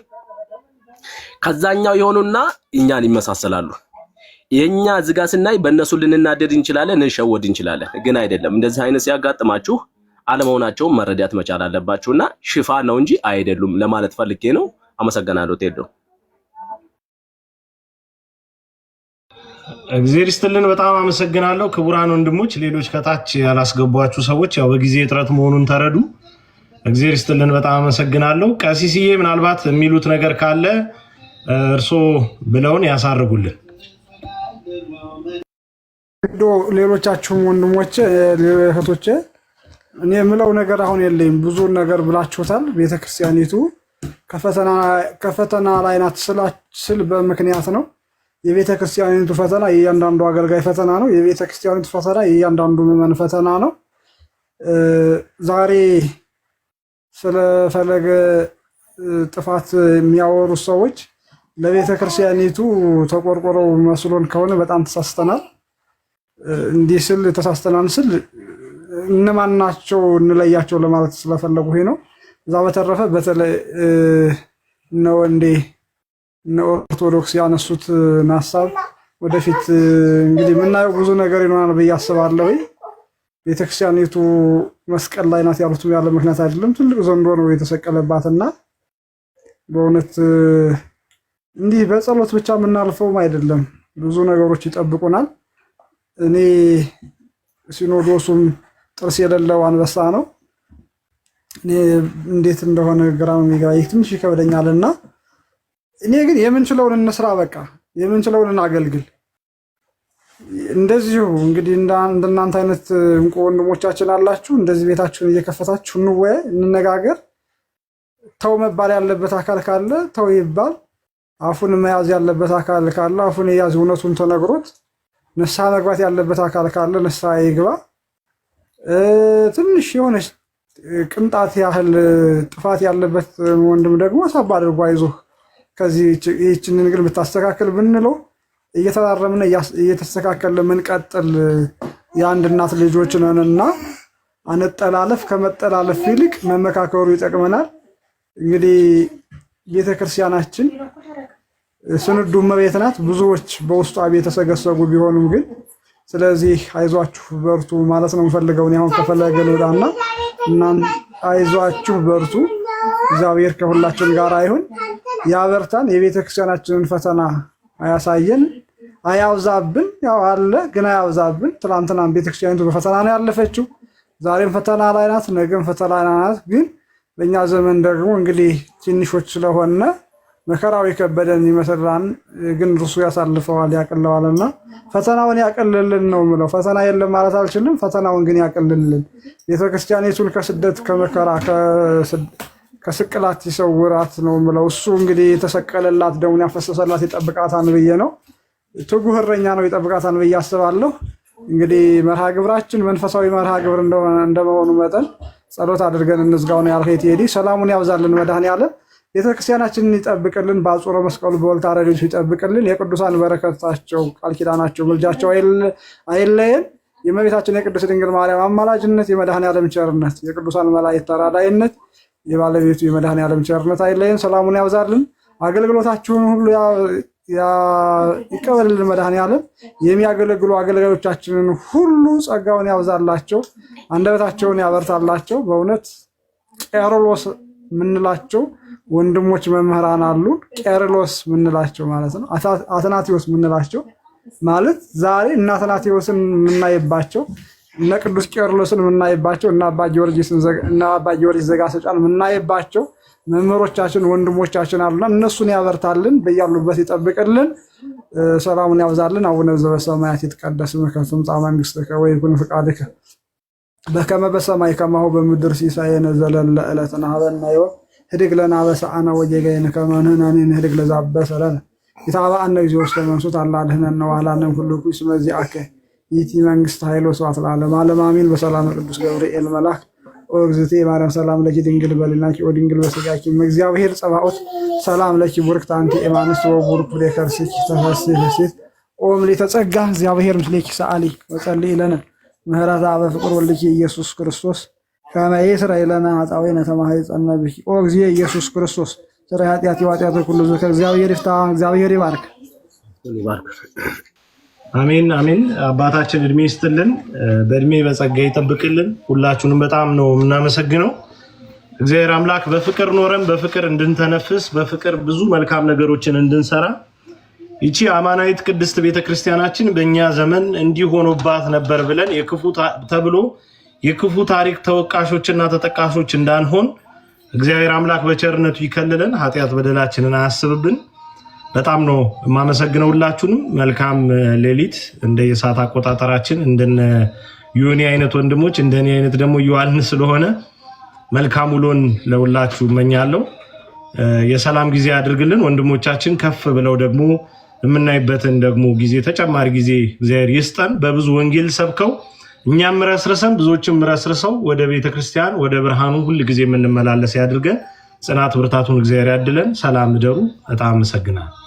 ከዛኛው የሆኑና እኛን ይመሳሰላሉ። የኛ ዝጋ ስናይ በእነሱ ልንናደድ እንችላለን፣ እንሸወድ እንችላለን፣ ግን አይደለም። እንደዚህ አይነት ሲያጋጥማችሁ አለመሆናቸውን መረዳት መቻል አለባችሁና ሽፋን ነው እንጂ አይደሉም ለማለት ፈልጌ ነው። አመሰግናለሁ ቴዶ። እግዚአብሔር ይስጥልን። በጣም አመሰግናለሁ። ክቡራን ወንድሞች፣ ሌሎች ከታች ያላስገቧችሁ ሰዎች ያው በጊዜ እጥረት መሆኑን ተረዱ። እግዚአብሔር ይስጥልን። በጣም አመሰግናለሁ። ቀሲስዬ ምናልባት የሚሉት ነገር ካለ እርሶ ብለውን ያሳርጉልን። ሌሎቻችሁም ወንድሞቼ እህቶቼ እኔ የምለው ነገር አሁን የለኝም። ብዙ ነገር ብላችሁታል። ቤተክርስቲያኒቱ ከፈተና ላይ ናት ስል በምክንያት ነው። የቤተክርስቲያኒቱ ፈተና የእያንዳንዱ አገልጋይ ፈተና ነው። የቤተክርስቲያኒቱ ፈተና የእያንዳንዱ ምዕመን ፈተና ነው። ዛሬ ስለፈለገ ጥፋት የሚያወሩ ሰዎች ለቤተ ክርስቲያኒቱ ተቆርቆረው መስሎን ከሆነ በጣም ተሳስተናል። እንዲህ ስል ተሳስተናል ስል እነማን ናቸው እንለያቸው ለማለት ስለፈለጉ ነው። እዛ በተረፈ በተለይ ነው እንዴ ነው ኦርቶዶክስ ያነሱት ሐሳብ ወደፊት እንግዲህ የምናየው ብዙ ነገር ይኖራል ብዬ አስባለሁ። ቤተክርስቲያኒቱ መስቀል ላይ ናት ያሉት ያለ ምክንያት አይደለም። ትልቅ ዘንዶ ነው የተሰቀለባትና በእውነት እንዲህ በጸሎት ብቻ የምናልፈውም አይደለም። ብዙ ነገሮች ይጠብቁናል። እኔ ሲኖዶሱም ጥርስ የሌለው አንበሳ ነው። እኔ እንዴት እንደሆነ ግራም የሚገባኝ ትንሽ ይከብደኛልና እኔ ግን የምንችለውን እንስራ፣ በቃ የምንችለውን እናገልግል። እንደዚሁ እንግዲህ እንደናንተ አይነት እንቁ ወንድሞቻችን አላችሁ። እንደዚህ ቤታችሁን እየከፈታችሁ እንወያይ፣ እንነጋገር። ተው መባል ያለበት አካል ካለ ተው ይባል። አፉን መያዝ ያለበት አካል ካለ አፉን የያዝ፣ እውነቱን ተነግሮት ንስሐ መግባት ያለበት አካል ካለ ንስሐ ይግባ። ትንሽ የሆነች ቅንጣት ያህል ጥፋት ያለበት ወንድም ደግሞ ሳባ አድርጎ አይዞህ ከዚህ ይህችንን ግን ብታስተካከል ብንለው እየተራረምነ እየተስተካከለ ምን ቀጥል የአንድ እናት ልጆች ነንና አንጠላለፍ። ከመጠላለፍ ይልቅ መመካከሩ ይጠቅመናል። እንግዲህ ቤተክርስቲያናችን ስንዱ እመቤት ናት። ብዙዎች በውስጧ የተሰገሰጉ ቢሆኑም ግን ስለዚህ አይዟችሁ በርቱ ማለት ነው የምፈልገው። እኔ አሁን ከፈለገ ልውጣና እናንተ አይዟችሁ በርቱ። እግዚአብሔር ከሁላችን ጋር አይሁን፣ ያበርታን። የቤተክርስቲያናችንን ፈተና አያሳየን፣ አያብዛብን። ያው አለ ግን አያብዛብን። ትናንትናም ቤተክርስቲያኒቱ በፈተና ነው ያለፈችው፣ ዛሬም ፈተና ላይ ናት፣ ነገም ፈተና ላይ ናት። ግን በእኛ ዘመን ደግሞ እንግዲህ ትንሾች ስለሆነ መከራው የከበደን ይመስላል፣ ግን እርሱ ያሳልፈዋል ያቀለዋልና ፈተናውን ያቀልልን ነው የምለው። ፈተና የለም ማለት አልችልም፣ ፈተናውን ግን ያቀልልን። ቤተክርስቲያኒቱን ከስደት ከመከራ ከስቅላት ይሰውራት ነው የምለው። እሱ እንግዲህ የተሰቀለላት ደሙን ያፈሰሰላት ይጠብቃታን ብዬ ነው። ትጉህ እረኛ ነው ይጠብቃታን ብዬ አስባለሁ። እንግዲህ መርሃ ግብራችን መንፈሳዊ መርሃ ግብር እንደመሆኑ መጠን ጸሎት አድርገን እንዝጋው ነው ያልከኝ ቴዲ። ሰላሙን ያብዛልን መድኃኔዓለም። ቤተክርስቲያናችንን ይጠብቅልን፣ በአጽረ መስቀሉ በወልታ ረድኤቱ ይጠብቅልን። የቅዱሳን በረከታቸው ቃል ኪዳናቸው ምልጃቸው አይለየን። የእመቤታችን የቅድስት ድንግል ማርያም አማላጅነት፣ የመድኃኔዓለም ቸርነት፣ የቅዱሳን መላእክት ተራዳኢነት፣ የባለቤቱ የመድኃኔዓለም ቸርነት አይለየን። ሰላሙን ያብዛልን። አገልግሎታችሁን ሁሉ ይቀበልልን መድኃኔዓለም። የሚያገለግሉ አገልጋዮቻችንን ሁሉ ጸጋውን ያብዛላቸው፣ አንደበታቸውን ያበርታላቸው። በእውነት ቄርሎስ ምንላቸው ወንድሞች መምህራን አሉ። ቄርሎስ ምንላቸው ማለት ነው። አትናቴዎስ ምንላቸው ማለት ዛሬ እና አትናቴዎስን የምናይባቸው እነ ቅዱስ ቄርሎስን የምናይባቸው እና አባ ጊዮርጊስ ዘጋስጫን የምናይባቸው መምህሮቻችን ወንድሞቻችን አሉና እነሱን ያበርታልን፣ በያሉበት ይጠብቅልን፣ ሰላሙን ያብዛልን። አቡነ ዘበሰማያት ይትቀደስ ስምከ ትምጻእ መንግሥትከ ወይኩን ፈቃድከ በከመ በሰማይ ከማሁ በምድር ሲሳየነ ዘለለ ዕለትነ ሀበነ ዮም ህድግ ለነ አበሳአነ ወጌጋየነ ከመ ንሕነኒ ንህድግ ለዘአበሰ ለነ ኢታብአነ እግዚኦ ውስተ መንሱት አላድኅነነ ወአልሃነነ ኩሉ ኩይ እስመ ዚአከ ይእቲ መንግሥት ኃይል ወስብሐት ለዓለመ ዓለም አሜን። በሰላም ቅዱስ ገብርኤል መልአክ ወእግዝእትየ ማርያም ሰላም ለኪ ድንግል በሊናኪ ወድንግል በሥጋኪ እግዚአብሔር ጸባኦት ሰላም ለኪ ቡርክት አንቲ እማንስት ወቡሩክ ፍሬ ከርሥኪ ተፈሥሒ ፍሥሕት ኦ ምልዕተ ጸጋ እግዚአብሔር ምስሌኪ ሰአሊ ወጸልዪ ለነ ምህረተ በፍቅር ወልድኪ ኢየሱስ ክርስቶስ ከመ ይስረይ ለነ ኃጣውኢነ ተማኅፀነ ብኪ ኦ እግዚእ ኢየሱስ ክርስቶስ ስረ ኃጢአት ወኃጢአተ ኩሉ ሕዝብ እግዚአብሔር ይፍታ። እግዚአብሔር ይባርክ። አሜን አሜን። አባታችን እድሜ ይስጥልን፣ በእድሜ በጸጋ ይጠብቅልን። ሁላችሁንም በጣም ነው የምናመሰግነው። እግዚአብሔር አምላክ በፍቅር ኖረን በፍቅር እንድንተነፍስ በፍቅር ብዙ መልካም ነገሮችን እንድንሰራ ይቺ አማናዊት ቅድስት ቤተክርስቲያናችን በእኛ ዘመን እንዲሆኑባት ነበር ብለን ተብሎ የክፉ ታሪክ ተወቃሾችና ተጠቃሾች እንዳንሆን እግዚአብሔር አምላክ በቸርነቱ ይከልለን፣ ኃጢአት በደላችንን አያስብብን። በጣም ነው የማመሰግነው ሁላችሁንም። መልካም ሌሊት። እንደ የሰዓት አቆጣጠራችን እንደነ ዮኒ አይነት ወንድሞች እንደኔ አይነት ደግሞ ይዋልን ስለሆነ መልካም ውሎን ለሁላችሁ እመኛለሁ። የሰላም ጊዜ አድርግልን። ወንድሞቻችን ከፍ ብለው ደግሞ የምናይበትን ደግሞ ጊዜ ተጨማሪ ጊዜ እግዚአብሔር ይስጠን። በብዙ ወንጌል ሰብከው እኛም ረስርሰን ብዙዎችም ረስርሰው ወደ ቤተክርስቲያን ወደ ብርሃኑ ሁሉ ጊዜ የምንመላለስ ያድርገን። ጽናት ብርታቱን እግዚአብሔር ያድለን። ሰላም እደሩ። በጣም አመሰግናለሁ።